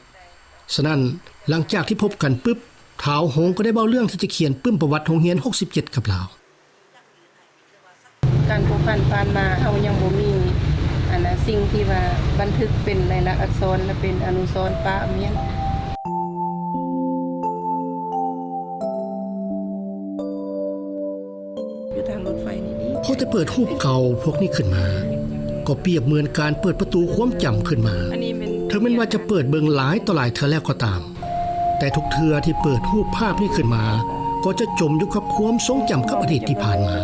67ฉะนั้นหลังจากที่พบกันปึ๊บท้าวหงก็ได้เบ้าเรื่องที่จะเขียนปื้มประวัติโรงเรียน67กับเราการผูกพันผ่านมาเฮายังบ่มีสิ่งที่ว่าบันทึกเป็นลายลักษณ์อักษรและเป็นอนุสรณ์ป้าเมียนอยู่ทางรถไฟนี่พอจะเปิดรูปเก่าพวกนี้ขึ้นมาก็เปรียบเหมือนการเปิดประตูความจำขึ้นมาถึงแม้ว่าจะเปิดเบิ่งหลายต่อหลายเทื่อแล้วก็ตามแต่ทุกเทื่อที่เปิดรูปภาพนี้ขึ้นมาก็จะจมอยู่กับความทรงจำกับอดีตที่ผ่านมา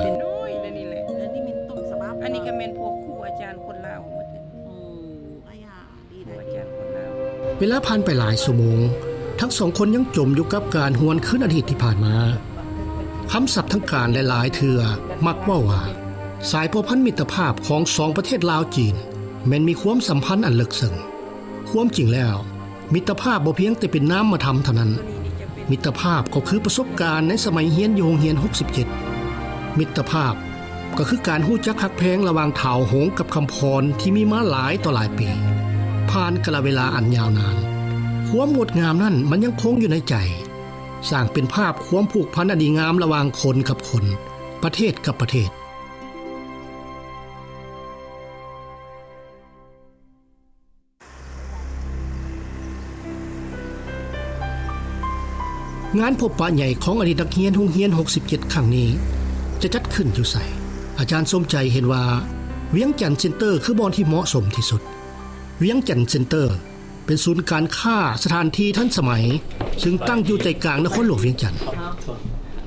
อันนี้ก็เป็นพวกครูอาจารย์คนลาวหมดเวลาผ่านไปหลายชั่วโมงทั้งสองคนยังจมอยู่กับการหวนคืนอดีตที่ผ่านมาคำศัพท์ทั้งการหลายๆเทื่อมักว่าสายพัวพันมิตรภาพของ2ประเทศลาวจีนแม้นมีความสัมพันธ์อันลึกซึ้งความจริงแล้วมิตรภาพบ่เพียงแต่เป็นน้ำมาทำเท่านั้นมิตรภาพก็คือประสบการณ์ในสมัยเรียนอยู่โรงเรียน67มิตรภาพก็คือการรู้จักฮักแพงระหว่างท้าวหงกับคำพรที่มีมาหลายต่อหลายปีผ่านกาลเวลาอันยาวนานความงดงามนั้นมันยังคงอยู่ในใจสร้างเป็นภาพความผูกพันอันดีงามระหว่างคนกับคนประเทศกับประเทศงานพบปะใหญ่ของอดีตนักเรียนโรงเรียน67ครั้งนี้จะจัดขึ้นอยู่ไสอาจารย์สมใจเห็นว่า เวียงจันทน์เซ็นเตอร์คือบอนที่เหมาะสมที่สุดเวียงจันทน์เซ็นเตอร์เป็นศูนย์การค้าสถานที่ทันสมัยซึ่งตั้งอยู่ใจกลางนครหลวงเวียงจันทน์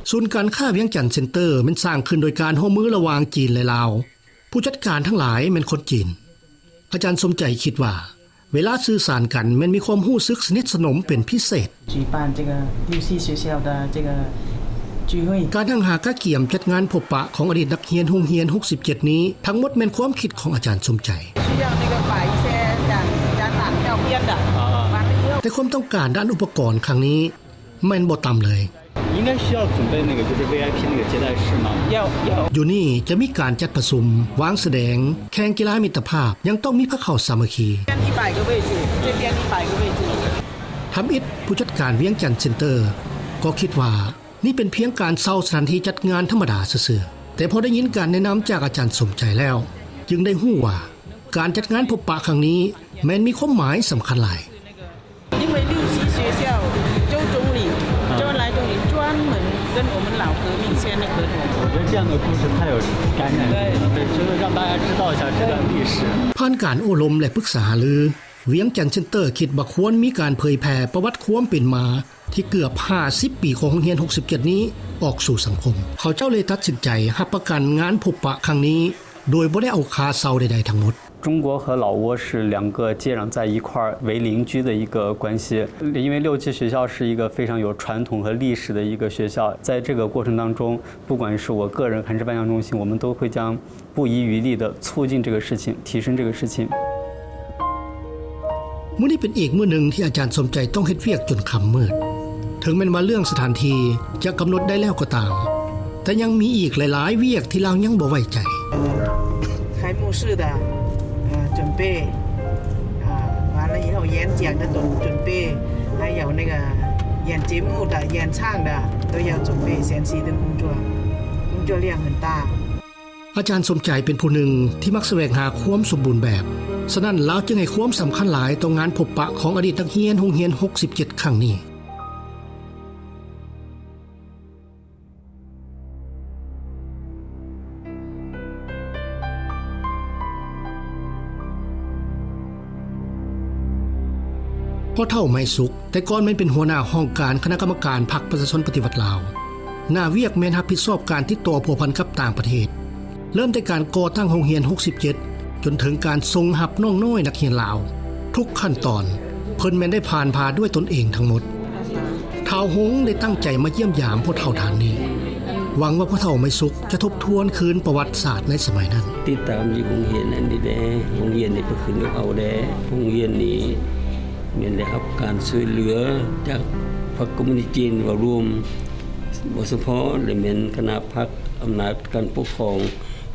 ศูนย์การค้าเวียงจันทน์เซ็นเตอร์มันสร้างขึ้นโดยการร่วมมือระหว่างจีนและลาวผู้จัดการทั้งหลายเป็นคนจีนอาจารย์สมใจคิดว่าเวลาสื่อสารกันมันมีความรู้สึกสนิทสนมเป็นพิเศษการทั้งหากะเกี่ยมจัดงานพบปะของอดีตนักเรียนโรงเรียน67นี้ทั้งหมดเป็นความคิดของอาจารย์สมใจแต่ความต้องการด้านอุปกรณ์ครั้งนี้แม่นบ่ต่ำเลยอยู่นี่จะมีการจัดประชุมวางแสดงแข่งกีฬามิตรภาพยังต้องมีพระเข้าสามัคคีทำอิฐผู้จัดการเวียงจันทน์เซ็นเตอร์ก็คิดว่านี่เป็นเพียงการเซาสถานที่จัดงานธรรมดาซื่อๆแต่พอได้ยินการแนะนำจากอาจารย์สมใจแล้วจึงได้รู้ว่าการจัดงานพบปะครั้งนี้แม้นมีความหมายสำคัญหลาย跟我们老革命先的合同我觉得这样的故事太有感染力了就是让大家知道一下这段历史ผ่านการอบรมและปรึกษาหรือเวียงจันทน์เซ็นเตอร์คิดว่าควรมีการเผยแพร่ประวัติความเป็นมาที่เกือบ50ปีของโรงเรียน67นี้ออกสู่สังคมเขาเจ้าเลยตัดสินใจรับประกันงานพบปะครั้งนี้โดยบ่ได้เอาค่าเซาใดๆทั้งหมด中国和老挝是两个接壤在一块为邻居的一个关系，因为六七学校是一个非常有传统和历史的一个学校，在这个过程当中，不管是我个人还是万象中心，我们都会将不遗余力的促进这个事情，提升这个事情。มื้อนี้เป็นอีกมื้อหนึ่งที่อาจารย์สมใจต้องเฮ็ดเวียกจนค่ำมืดถึงแม้ว่าเรื่องสถานที่จะกำหนดได้แล้วก็ตามแต่ยังมีอีกหลายๆเวียกที่เรายังบ่ไว้ใจ开幕式的准备完了以后演讲的准备还有那个演节目的演唱的都要准备前期的工作量很大อาจารย์สมใจเป็นผู้หนึ่งที่มักแสวงหาความสมบูรณ์แบบฉะนั้นเราจึงให้ความสำคัญหลายต่องานพบปะของอดีตนักเรียนโรงเรียน67ครั้งนี้พ่อเฒ่าไม้สุกแต่ก่อนมันเป็นหัวหน้าห้องการคณะกรรมการพรรคประชาชนปฏิวัติลาวหน้าเวียกแม่นรับผิดชอบการติดต่อผัวพันกับต่างประเทศเริ่มแต่การก่อตั้งโรงเรียน67จนถึงการทรงรับน้องน้อยนักเรียนลาวทุกขั้นตอนเพิ่นแม่นได้ผ่านพาด้วยตนเองทั้งหมดท้าวหงได้ตั้งใจมาเยี่ยมยามพ่อเฒ่าท่านนี้หวังว่าพ่อเฒ่าไม้สุกจะทบทวนคืนประวัติศาสตร์ในสมัยนั้นติดตามอยู่โรงเรียนอันนี้แด้โรงเรียนนี่ก็ขึ้นกับเอาแด้โรงเรียนนี้มีได้รับการช่วยเหลือจากพรรคคอมมิวนิสต์จีนว่ารวมบ่เฉพาะและเป็นคณะพรรคอำนาจการปกครอง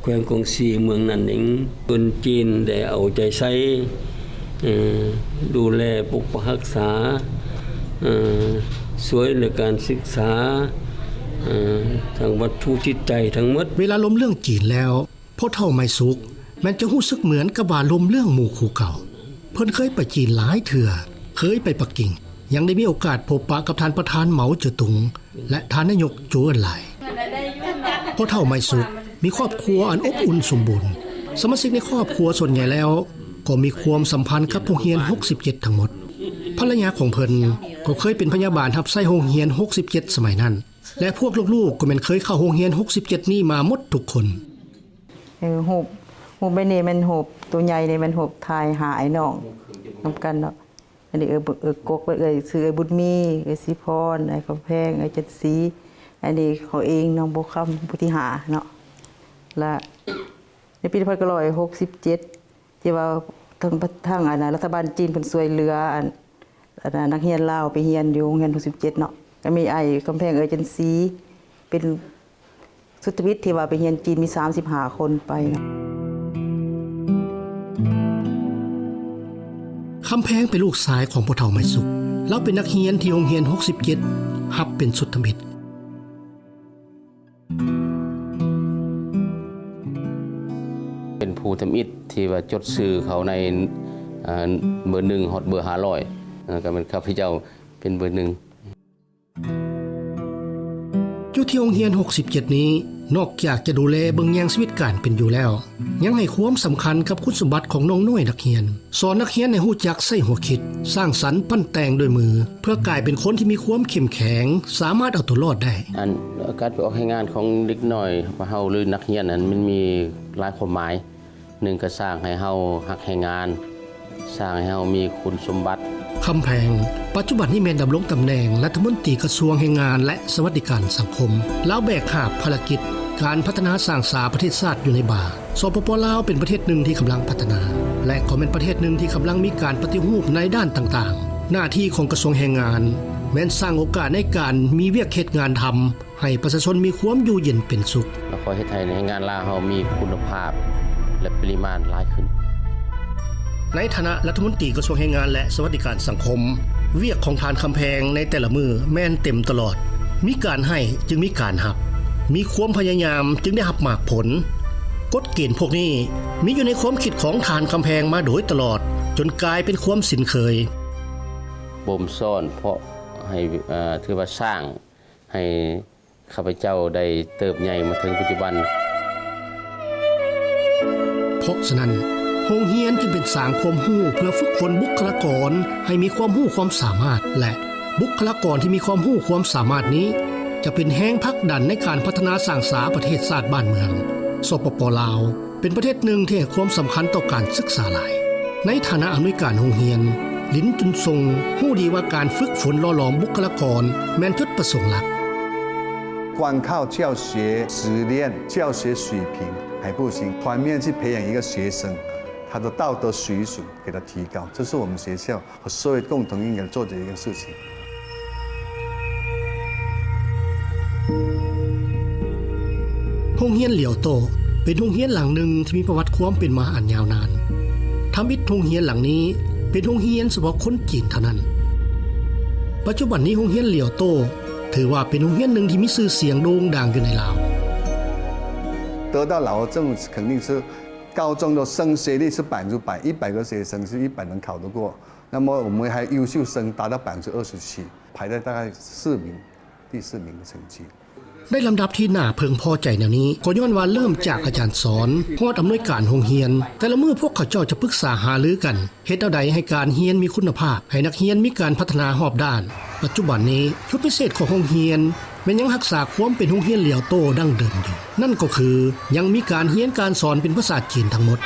แขวงกงสีเมืองนั่นเองคนจีนได้เอาใจใส่ดูแลปกปักรักษาช่วยในการศึกษาทางวัตถุจิตใจทั้งหมดเวลาล้มเรื่องจีนแล้วพ่อเฒ่าไม้สุกแม้จะรู้สึกเหมือนกับว่าล้มเรื่องหมู่คู่เก่าเพิ่นเคยไปจีนหลายเถื่อเคยไปปักกิ่งยังได้มีโอกาสพบปะกับท่านประธานเหมาเจ๋อตุงและท่านนายกโจวเอิ้นหลายพ่อเฒ่าไม้สุกมีครอบครัวอันอบอุ่นสมบูรณ์สมาชิกในครอบครัวส่วนใหญ่แล้วก็มีความสัมพันธ์กับโรงเรียน67ทั้งหมดภรรยาของเพิ่นก็เคยเป็นพยาบาลรับใช้โรงเรียน67สมัยนั้นและพวกลูกๆก็แม่นเคยเข้าโรงเรียน67นี้มาหมดทุกคนหูใบนี้มันหูตัวใหญ่นี่มันหูทายหาไอ้น้องนำกันเนาะอันนี้กกซื้อบุญมีสิพรไอ้คำแพงไอ้จัดศรีอันนี้เขาเองน้องบ่คำผู้ที่หาเนาะและในปี1967ที่ว่าทางรัฐบาลจีนเพิ่นช่วยเหลือนักเรียนลาวไปเรียนอยู่โรงเรียน67เนาะก็มีไอ้คำแพงจันศรีเป็นสุทธิวิทย์ที่ว่าไปเรียนจีนมี35คนไปเนาะคำแพงเป็นลูกชายของพ่อเฒ่าไม้สุกแล้วเป็นนักเรียนที่โรงเรียน67รับเป็นสุทธิมิตรเป็นผู้ทำอิฐที่ว่าจดชื่อเขาในเบอร์1ฮอดเบอร์500ก็เป็นข้าพเจ้าเป็นเบอร์1อยู่ที่โรงเรียน67นี้ นอกจากจะดูแลเบิ่งแยงชีวิตการเป็นอยู่แล้วยังให้ความสำคัญกับคุณสมบัติของน้องน้อยนักเรียนสอนนักเรียนให้รู้จักใช้หัวคิดสร้างสรรค์ปั้นแต่งด้วยมือเพื่อกลายเป็นคนที่มีความเข้มแข็งสามารถเอาตัวรอดได้อันการไปออกให้งานของเด็กน้อยเฮาหรือนักเรียนนั้นมันมีหลายความหมายหนึ่งก็สร้างให้เฮาฮักให้งานสร้างให้เฮามีคุณสมบัติคำแพงปัจจุบันนี้แม่นดำรงตำแหน่งรัฐมนตรีกระทรวงแรงงานและสวัสดิการสังคมแล้วแบกหาบภารกิจการพัฒนาสร้างสาประเทศชาติอยู่ในบ่าสปป.ลาวเป็นประเทศหนึ่งที่กำลังพัฒนาและก็เป็นประเทศหนึ่งที่กำลังมีการปฏิรูปในด้านต่างๆหน้าที่ของกระทรวงแรงงานแม้นสร้างโอกาสในการมีเวียกเฮ็ดงานทำให้ประชาชนมีความอยู่เย็นเป็นสุขและขอให้ไทยในงานลาวเฮามีคุณภาพและปริมาณหลายขึ้นในฐานะรัฐมนตรีกระทรวงแรงงานและสวัสดิการสังคมเวียกของทานคำแพงในแต่ละมือแม่นเต็มตลอดมีการให้จึงมีการรับมีความพยายามจึงได้รับมากผลกฎเกณฑ์พวกนี้มีอยู่ในความคิดของทานคำแพงมาโดยตลอดจนกลายเป็นความสินเคยบ่มซ่อนเพราะให้ถือว่าสร้างให้ข้าพเจ้าได้เติบใหญ่มาถึงปัจจุบันเพราะฉะนั้นโรงเรียนจึงเป็นสร้างความรู้เพื่อฝึกฝนบุคลากรให้มีความรู้ความสามารถและบุคลากรที่มีความรู้ความสามารถนี้จะเป็นแรงผลักดันในการพัฒนาสร้างสาประเทศชาติบ้านเมืองสปป.ลาวเป็นประเทศหนึ่งที่ให้ความสำคัญต่อการศึกษาหลายในฐานะอำนวยการโรงเรียนลิ้นจุนทรงรู้ดีว่าการฝึกฝนหล่อหลอมบุคลากรแม่นจุดประสงค์หลัก光靠教学实练教学水平还不行反面去培养一个学生他的道德水准给他提高这是我们学校和社会共同应该做的一个事情โรงเรียนเหลียวโตเป็นโรงเรียนหลังหนึ่งที่มีประวัติความเป็นมาอันยาวนานทำอิฐโรงเรียนหลังนี้เป็นโรงเรียนเฉพาะคนจีนเท่านั้นปัจจุบันนี้โรงเรียนเหลียวโตถือว่าเป็นโรงเรียนหนึ่งที่มีชื่อเสียงโด่งดังอยู่ในลาว得到老挝政府肯定是高中的升学率是100%，100个学生是100人考得过。那么我们还优秀生达到27%，排在大概第4名的成绩。ได้ลำดับที่น่าพึงพอใจแนวนี้ก็ย้อนว่าเริ่มจากอาจารย์สอนฮอดอำนวยการโรงเรียนแต่ละมื้อพวกเขาเจ้าจะปรึกษาหารือกันเฮ็ดเอาใดให้การเรียนมีคุณภาพให้นักเรียนมีการพัฒนารอบด้านปัจจุบันนี้ชุดพิเศษของโรงเรียนแม้ยังรักษาความเป็นโรงเรียนเหลียวโตดั้งเดิมอยู่นั่นก็คือยังมีการเรียนการสอนเป็นภาษาจีนทั้งหมด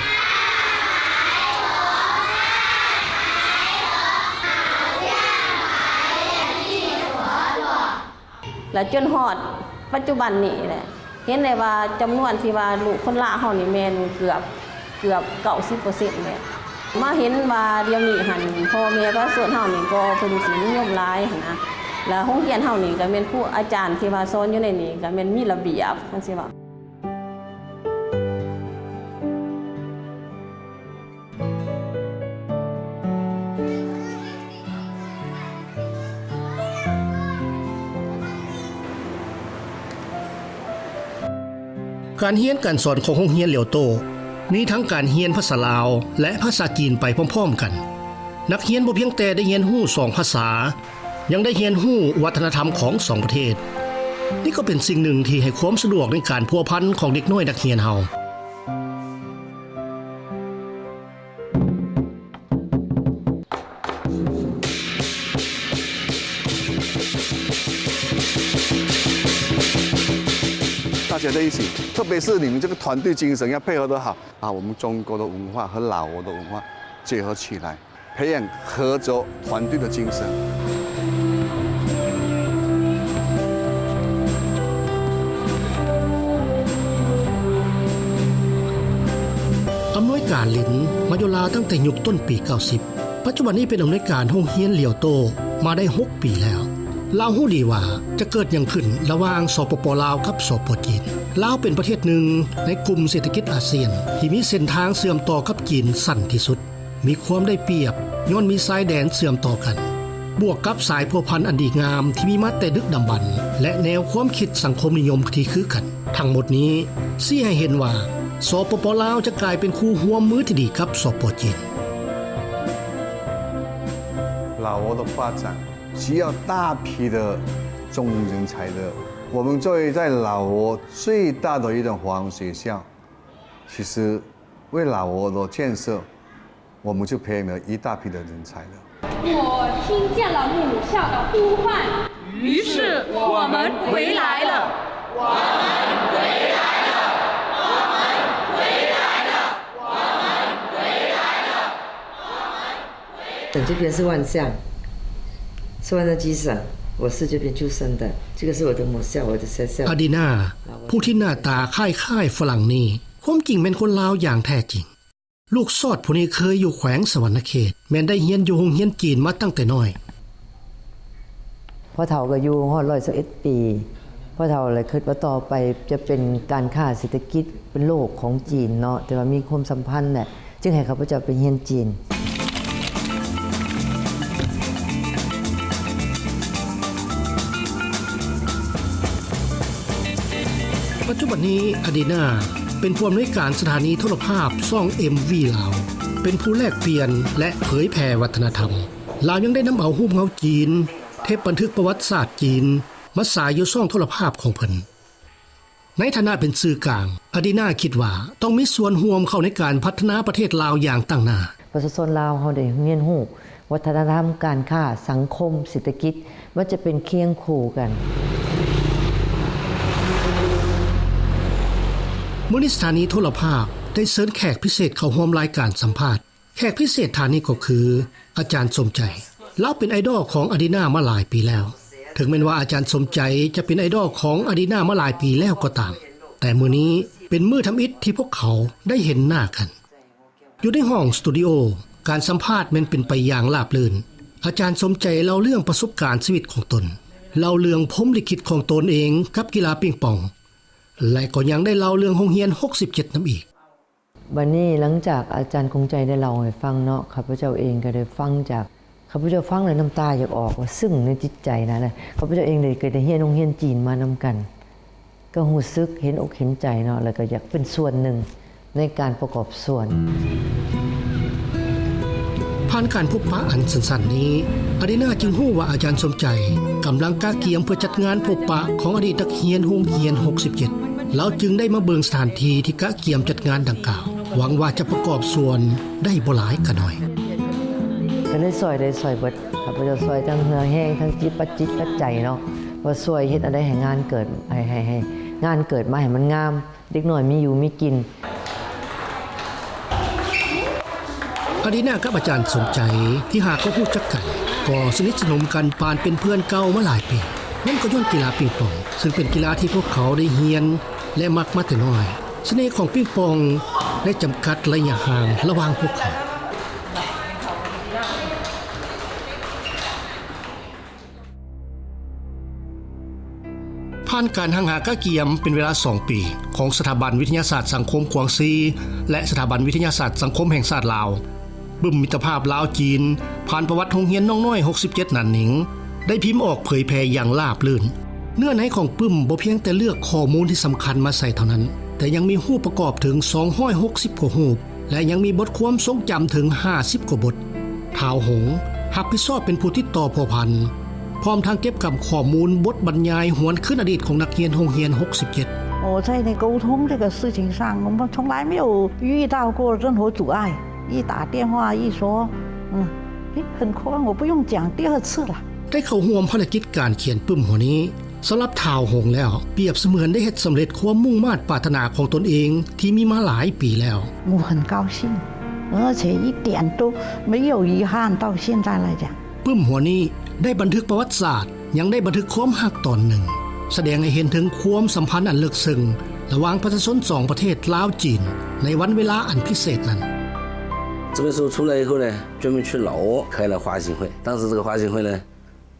และจนฮอดปัจจุบันนี้แหละเห็นได้ว่าจำนวนที่ว่าลูกคนละเฮานี่แม่นเกือบ90%แหละมาเห็นว่าเดี๋ยวนี้หั่นพ่อแม่ก็ส่วนเฮานี่ก็เพิ่นสินิยมหลายหั่นนะแล้วโรงเรียนเฮานี่ก็แม่นผู้อาจารย์ที่ว่าสอนอยู่ในนี้ก็แม่นมีระเบียบจังซี่ว่าการเรียนการสอนของโรงเรียนเหลียวโตมีทั้งการเรียนภาษาลาวและภาษาจีนไปพร้อมๆกันนักเรียนบ่เพียงแต่ได้เรียนรู้2ภาษายังได้เรียนรู้วัฒนธรรมของ2ประเทศนี่ก็เป็นสิ่งหนึ่งที่ให้ความสะดวกในการพัวพันของเด็กน้อยนักเรียนเฮา大家在一起，特别是你们这个团队精神要配合得好啊！我们中国的文化和老挝的文化结合起来，培养合作团队的精神。อำนวยการหลินมาอยู่ลาวตั้งแต่ยุคต้นปี 90 ปัจจุบันนี้เป็นอำนวยการโรงเรียนเหลียวโตมาได้ 6 ปีแล้วลาวรู้ดีว่าจะเกิดอย่างขึ้นระหว่างสปป.ลาวกับสปป.จีนลาวเป็นประเทศหนึ่งในกลุ่มเศรษฐกิจอาเซียนที่มีเส้นทางเชื่อมต่อกับจีนสั้นที่สุดมีความได้เปรียบย้อนมีสายแดนเชื่อมต่อกันบวกกับสายพัวพันธุ์อันดีงามที่มีมาแต่ดึกดำบรรพ์และแนวความคิดสังคมนิยมที่คือกันทั้งหมดนี้ชี้ให้เห็นว่าสปป.ลาวจะกลายเป็นคู่ร่วมมือที่ดีกับสปป.จีน老挝的发展需要大批的中人才的我们作为在老挝最大的一种华文学校，其实为老挝的建设，我们就培养了一大批的人才了。我听见了母校的呼唤，于是我们回来了。我们回来了，我们回来了，我们回来了，我们。这边是万象，是万象机省，我是这边出生的，这个是我的母校，我的学校。อาดีนาผู้ที่หน้าตาคล้ายๆฝรั่งนี่ความจริงเป็นคนลาวอย่างแท้จริงลูกซอดผู้นี้เคยอยู่แขวงสวรรณเขตแม้นได้เรียนอยู่โรงเรียนจีนมาตั้งแต่น้อยพ่อเฒ่าก็อยู่ฮอด121ปีพ่อเฒ่าเลยคิดว่าต่อไปจะเป็นการค้าเศรษฐกิจเป็นโลกของจีนเนาะแต่ว่ามีความสัมพันธ์แหละจึงให้ข้าพเจ้าไปเรียนจีนปัจจุบันนี้อดีนาเป็นผู้อำนวยการสถานีโทรภาพซ่อง MV ลาวเป็นผู้แลกเปลี่ยนและเผยแผ่วัฒนธรรมลาวยังได้นำเอารูปเงาจีนเทปบันทึกประวัติศาสตร์จีนมาสายอยู่ซ่องโทรภาพของเพิ่นในฐานะเป็นสื่อกลางอดีนาคิดว่าต้องมีส่วนร่วมเข้าในการพัฒนาประเทศลาวอย่างตั้งหน้าประชาชนลาวเฮาได้เรียนรู้วัฒนธรรมการค้าสังคมเศรษฐกิจว่าจะเป็นเคียงคู่กันมูลนิธิสถานีโทรภาพได้เชิญแขกพิเศษเข้าร่วมรายการสัมภาษณ์แขกพิเศษท่านนี้ก็คืออาจารย์สมใจเราเป็นไอดอลของอดีนามาหลายปีแล้วถึงแม้ว่าอาจารย์สมใจจะเป็นไอดอลของอดีนามาหลายปีแล้วก็ตามแต่มื้อนี้เป็นมื้อทำอิฐที่พวกเขาได้เห็นหน้ากันอยู่ในห้องสตูดิโอการสัมภาษณ์มันเป็นไปอย่างราบรื่นอาจารย์สมใจเล่าเรื่องประสบการณ์ชีวิตของตนเล่าเรื่องพรหมลิขิตของตนเองกับกีฬาปิงปองและก็ยังได้เล่าเรื่องโรงเรียน67นำอีกบัดนี้หลังจากอาจารย์คงใจได้เล่าให้ฟังเนาะข้าพเจ้าเองก็ได้ฟังจากข้าพเจ้าฟังแล้วน้ำตาอยากออกว่าซึ้งในจิตใจนะเลยข้าพเจ้าเองเลยเคยได้เรียนโรงเรียนจีนมานำกันก็รู้สึกเห็นอกเห็นใจเนาะแล้วก็อยากเป็นส่วนหนึ่งในการประกอบส่วนผ่านการพบปะอันสั้นๆนี้อดีนาจึงรู้ว่าอาจารย์สมใจกำลังกาเกียมเพื่อจัดงานพบปะของอดีตนักเรียนโรงเรียน67แล้วจึงได้มาเบิ่งสถานที่ที่กะเกียมจัดงานดังกล่าวหวังว่าจะประกอบส่วนได้บ่หลายก็น้อยก็ได้ซอยเบิดข้าพเจ้าซอยทั้งเหือแห้งทั้งจิตปัจจัยเนาะว่าซอยเฮ็ดอะไรให้งานเกิดให้งานเกิดมาให้มันงามเด็กน้อยมีอยู่มีกินอดีนากับอาจารย์สมใจที่หากเขาพูดจักกันก็สนิทสนมกันปานเป็นเพื่อนเก่ามาหลายปีนั่นก็ย้อนกีฬาปิงปองซึ่งเป็นกีฬาที่พวกเขาได้เรียนและมักมาแต่น้อยเสน่ห์ของปิงปองได้จำกัดระยะห่างระหว่างพวกเขาผ่านการหังหากะเกียมเป็นเวลา2ปีของสถาบันวิทยาศาสตร์สังคมกวางซีและสถาบันวิทยาศาสตร์สังคมแห่งชาติลาวบึ้มมิตรภาพลาวจีนผ่านประวัติโรงเรียนน้องน้อย67นันหนิงได้พิมพ์ออกเผยแพร่อย่างราบรื่นเนื้อในของปึ้มบ่เพียงแต่เลือกข้อมูลที่สำคัญมาใส่เท่านั้นแต่ยังมีรูปประกอบถึง260กว่ารูปและยังมีบทความทรงจำถึง50กว่าบทท้าวหงรับผิดชอบเป็นผู้ติดต่อพอพันพร้อมทางเก็บกับข้อมูลบทบรรยายหวนขึ้นอดีตของนักเรียนโรงเรียน67我在那沟通这个事情上，我们从来没有遇到过任何阻碍。一打电话一说，很快，我不用讲第二次了。ได้เข้าร่วมภารกิจการเขียนปึ้มหัวนี้สำหรับท้าวหงแล้วเปรียบเสมือนได้เฮ็ดสำเร็จความมุ่งมา่ปรารถนาของตนเองที่มีมาหลายปีแล้ว我很高兴而且一点都没有遗憾到现在来讲ปึ้มหัวนี้ได้บันทึกประวัติศาสตร์ยังได้บันทึกความฮักตอนหนึ่งแสดงให้เห็นถึงความสัมพันธ์อันลึกซึ้งระหว่างประชาชน2ประเทศลาวจีนในวันเวลาอันพิเศษนั้น这本书出来以后呢，专门去老挝开了华信会。当时这个华信会呢，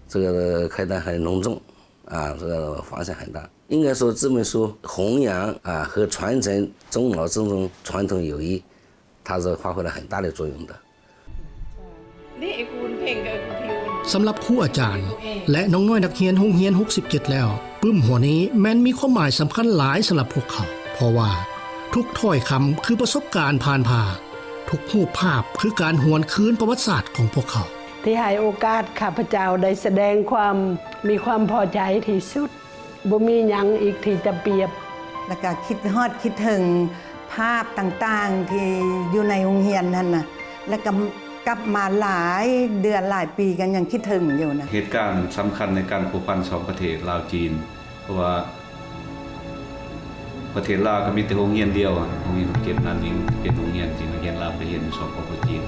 这个开得很隆重，这个发现很大。应该说这本书弘扬和传承中老这种传统友谊，它是发挥了很大的作用的。สำหรับครูอาจารย์และน้องน้อยนักเรียนโรงเรียน67แล้วปึ้มหัวนี้แม้นมีความหมายสำคัญหลายสำหรับพวกเขาเพราะว่าทุกถ้อยคำคือประสบการณ์ผ่านผ่าทุกรูปภาพคือการหวนคืนประวัติศาสตร์ของพวกเขาที่ให้โอกาสข้าพเจ้าได้แสดงความมีความพอใจที่สุด บ่มีหยังอีกที่จะเปรียบ แล้วก็คิดฮอดคิดถึงภาพต่างๆที่อยู่ในโรงเรียนนั่นน่ะแล้วก็กลับมาหลายเดือนหลายปีกันยังคิดถึงอยู่นะเหตุการณ์สำคัญในการผูกพันสองประเทศลาวจีนเพราะว่าประเทศลาวก็มีแต่โรงเรียนเดียวโรงเรียนเก็บนานยิงเป็นโรงเรียนที่นักเรียนลาวไปเรียนสอบประเทศจีน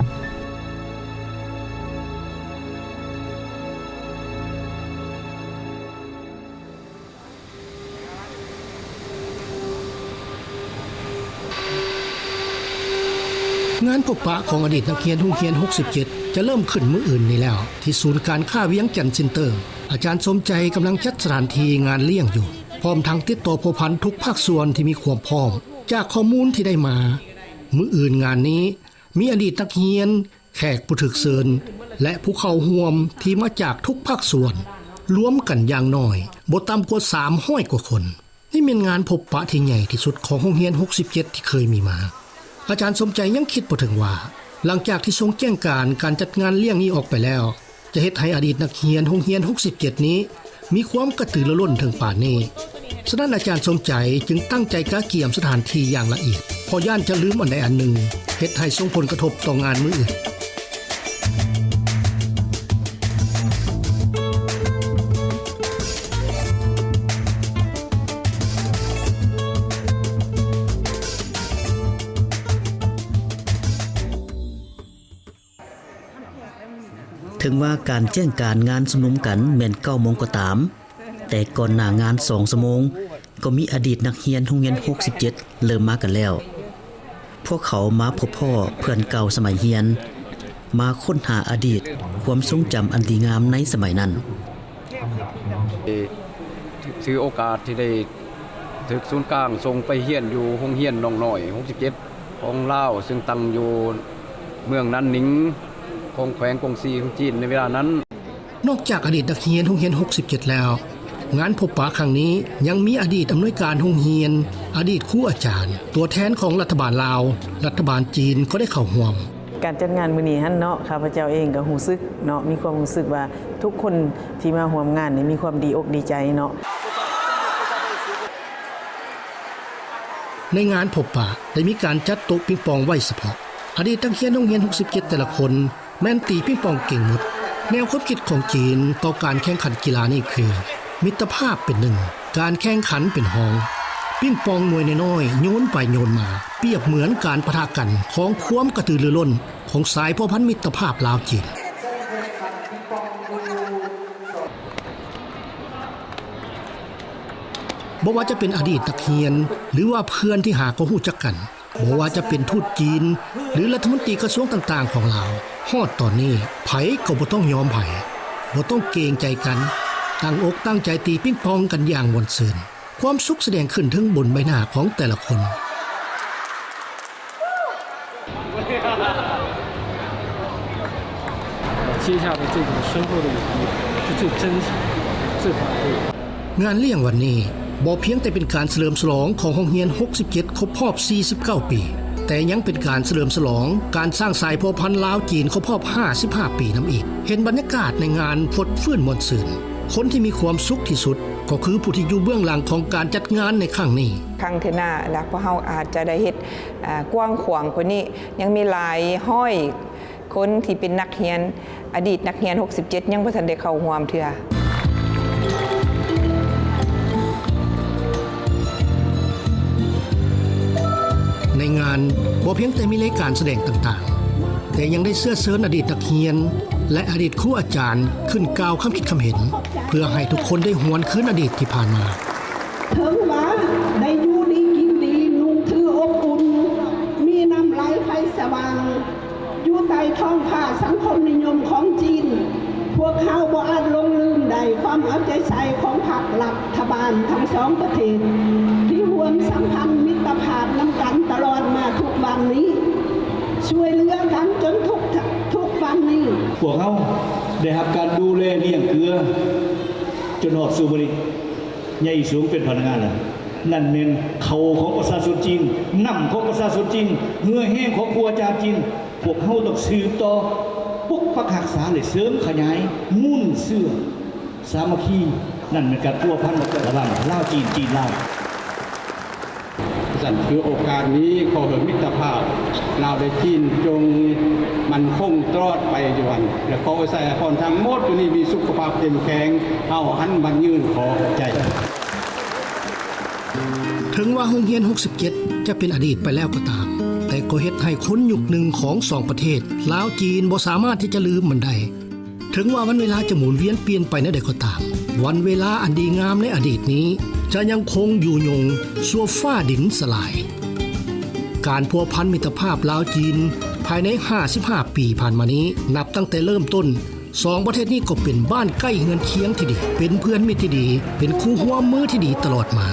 งานพบปะของอดีตนักเรียนโรงเรียน67จะเริ่มขึ้นมื้ออื่นนี้แล้วที่ศูนย์การค้าเวียงจันทน์เซ็นเตอร์อาจารย์สมใจกำลังจัดสถานที่งานเลี้ยงอยู่พร้อมทั้งติดต่อผู้พันทุกภาคส่วนที่มีความพร้อมจากข้อมูลที่ได้มามื้ออื่นงานนี้มีอดีตนักเรียนแขกผู้ถูกเชิญและผู้เข้าร่วมที่มาจากทุกภาคส่วนรวมกันอย่างน้อยบ่ต่ำกว่า300กว่าคนนี่เป็นงานพบปะที่ใหญ่ที่สุดของโรงเรียน67ที่เคยมีมาอาจารย์สมใจยังคิดบ่ถึงว่าหลังจากที่ทรงแจ้งการจัดงานเลี้ยงนี้ออกไปแล้วจะเฮ็ดให้อดีตนักเรียนโรงเรียน67นี้มีความกระตือรือร้นถึงป่านนี้ฉะนั้นอาจารย์สมใจจึงตั้งใจกะเกี่ยมสถานที่อย่างละเอียดพอย่านจะลืมอันใดอันหนึ่งเฮ็ดให้ส่งผลกระทบต่องานมื้ออื่นถึงว่าการแจ้งการงานสนุมกันแม่น9 โมงก็ตามแต่ก่อนหน้างาน2 ชั่วโมงก็มีอดีตนักเรียนโรงเรียน67เริ่มมากันแล้วพวกเขามาพบพ่อเพื่อนเก่าสมัยเรียนมาค้นหาอดีตความทรงจำอันดีงามในสมัยนั้นถือโอกาสที่ได้ถึกศูนย์กลางส่งไปเรียนอยู่โรงเรียนน้องน้อย67ของลาวซึ่งตั้งอยู่เมืองนั้นหนิงของแขวงกงซีของจีนในเวลานั้นนอกจากอดีตนักเรียนโรงเรียน67แล้วงานพบปะครั้งนี้ยังมีอดีตอำนวยการโรงเรียนอดีตครูอาจารย์ตัวแทนของรัฐบาลลาวรัฐบาลจีนก็ได้เข้าร่วมการจัดงานมื้อนี้หั่นเนาะข้าพเจ้าเองก็รู้สึกเนาะมีความรู้สึกว่าทุกคนที่มาร่วมงานนี่มีความดีอกดีใจเนาะในงานพบปะได้มีการจัดโต๊ะปิงปองไว้เฉพาะอดีตนักเรียนโรงเรียน67แต่ละคนแม่นตีปิงปองเก่งหมดแนวความคิดของจีนต่อการแข่งขันกีฬานี่คือมิตรภาพเป็นหนึ่งการแข่งขันเป็นห้องปิงปองหน่วยน้อยๆโยนไปโยนมาเปรียบเหมือนการปะทะกันของความกระตือรือร้นของสายพ่อพันธุ์มิตรภาพลาวจีนบ่ว่าจะเป็นอดีตนักเรียนหรือว่าเพื่อนที่หาก็รู้จักกันบ่ว่าจะเป็นทูตจีนหรือรัฐมนตรีกระทรวงต่างๆของลาวฮอดตอนนี้ไผก็บ่ต้องยอมไผบ่ต้องเกรงใจกันตั้งอกตั้งใจตีปิงปองกันอย่างม่วนซื่นความสุขแสดงขึ้นถึงบนใบหน้าของแต่ละคน接下来这种深厚的友谊是最真诚最宝贵的งานเลี้ยงวันนี้บ่เพียงแต่เป็นการเฉลิมฉลองของโรงเรียน67ครบรอบ49 ปีแต่ยังเป็นการเฉลิมฉลองการสร้างสายพ่อพันธุ์ลาวจีนครบรอบ55 ปีนำอีกเห็นบรรยากาศในงานฟดฟื้นม่วนซื่นคนที่มีความสุขที่สุดก็คือผู้ที่อยู่เบื้องหลังของการจัดงานในครั้งนี้ครั้งที่หน้าแล้วพวกเฮาอาจจะได้เฮ็ดกว้างขวางกว่านี้ยังมีหลายห้อยคนที่เป็นนักเรียนอดีตนักเรียน67ยังบ่ทันได้เข้าร่วมเทื่อในงานบ่เพียงแต่มีรายการแสดงต่างๆแต่ยังได้เสื้อเสริญอดีตนักเรียนและอดีตครูอาจารย์ขึ้นกล่าวคำคิดคำเห็นเพื่อให้ทุกคนได้หวนคืนอดีตที่ผ่านมาถึงว่าได้อยู่ดีกินดีนุ่งถืออบอุ่นมีน้ำไหลไฟสว่างอยู่ใต้ท้องผ้าสังคมนิยมของจีนพวกเขาบ่อาจลงลืมได้ความเอาใจใส่ของพรรครัฐบาลทั้งสองประเทศที่ร่วมสัมพันธ์มิตรภาพนำกันตลอดมาทุกวันนี้ช่วยเหลือกันจนทุกวันนี้พวกเขาได้รับการดูแลเลี้ยงเกลือจนหอดสู่บริใหญ่สูงเป็นพนักงานนั่นเป็นเขาของประชาชนจีนน้ำของประชาชนจีนเหื่อแห้งของครูอาจารย์จีนพวกเขาต้องสืบต่อปกปักรักษาและเสริมขยายมุ่นเสื้อสามัคคี นั่นเป็นการพัวพันระหว่างลาวจีนจีนลาว สั่นคือโอกาสนี้ขอเหินมิตรภาพลาวได้จีนจงมันคงตลอดไปจนและขอใส่พรทางหมดตัวนี้มีสุขภาพเข้มแข็งเอาหันบันยืนขอใจ ถึงว่าโรงเรียน67จะเป็นอดีตไปแล้วก็ตามแต่ก็เฮ็ดให้คนยุคหนึ่งของสองประเทศลาวจีนบ่สามารถที่จะลืมมันได้ถึงว่าวันเวลาจะหมุนเวียนเปลี่ยนไปในใดก็ตามวันเวลาอันดีงามในอดีตนี้จะยังคงอยู่ยงชั่วฟ้าดินสลายการพัวพันมิตรภาพลาวจีนภายใน55ปีผ่านมานี้นับตั้งแต่เริ่มต้นสองประเทศนี้ก็เป็นบ้านใกล้เฮือนเคียงที่ดีเป็นเพื่อนมิตรที่ดีเป็นคู่ร่วมมือที่ดีตลอดมา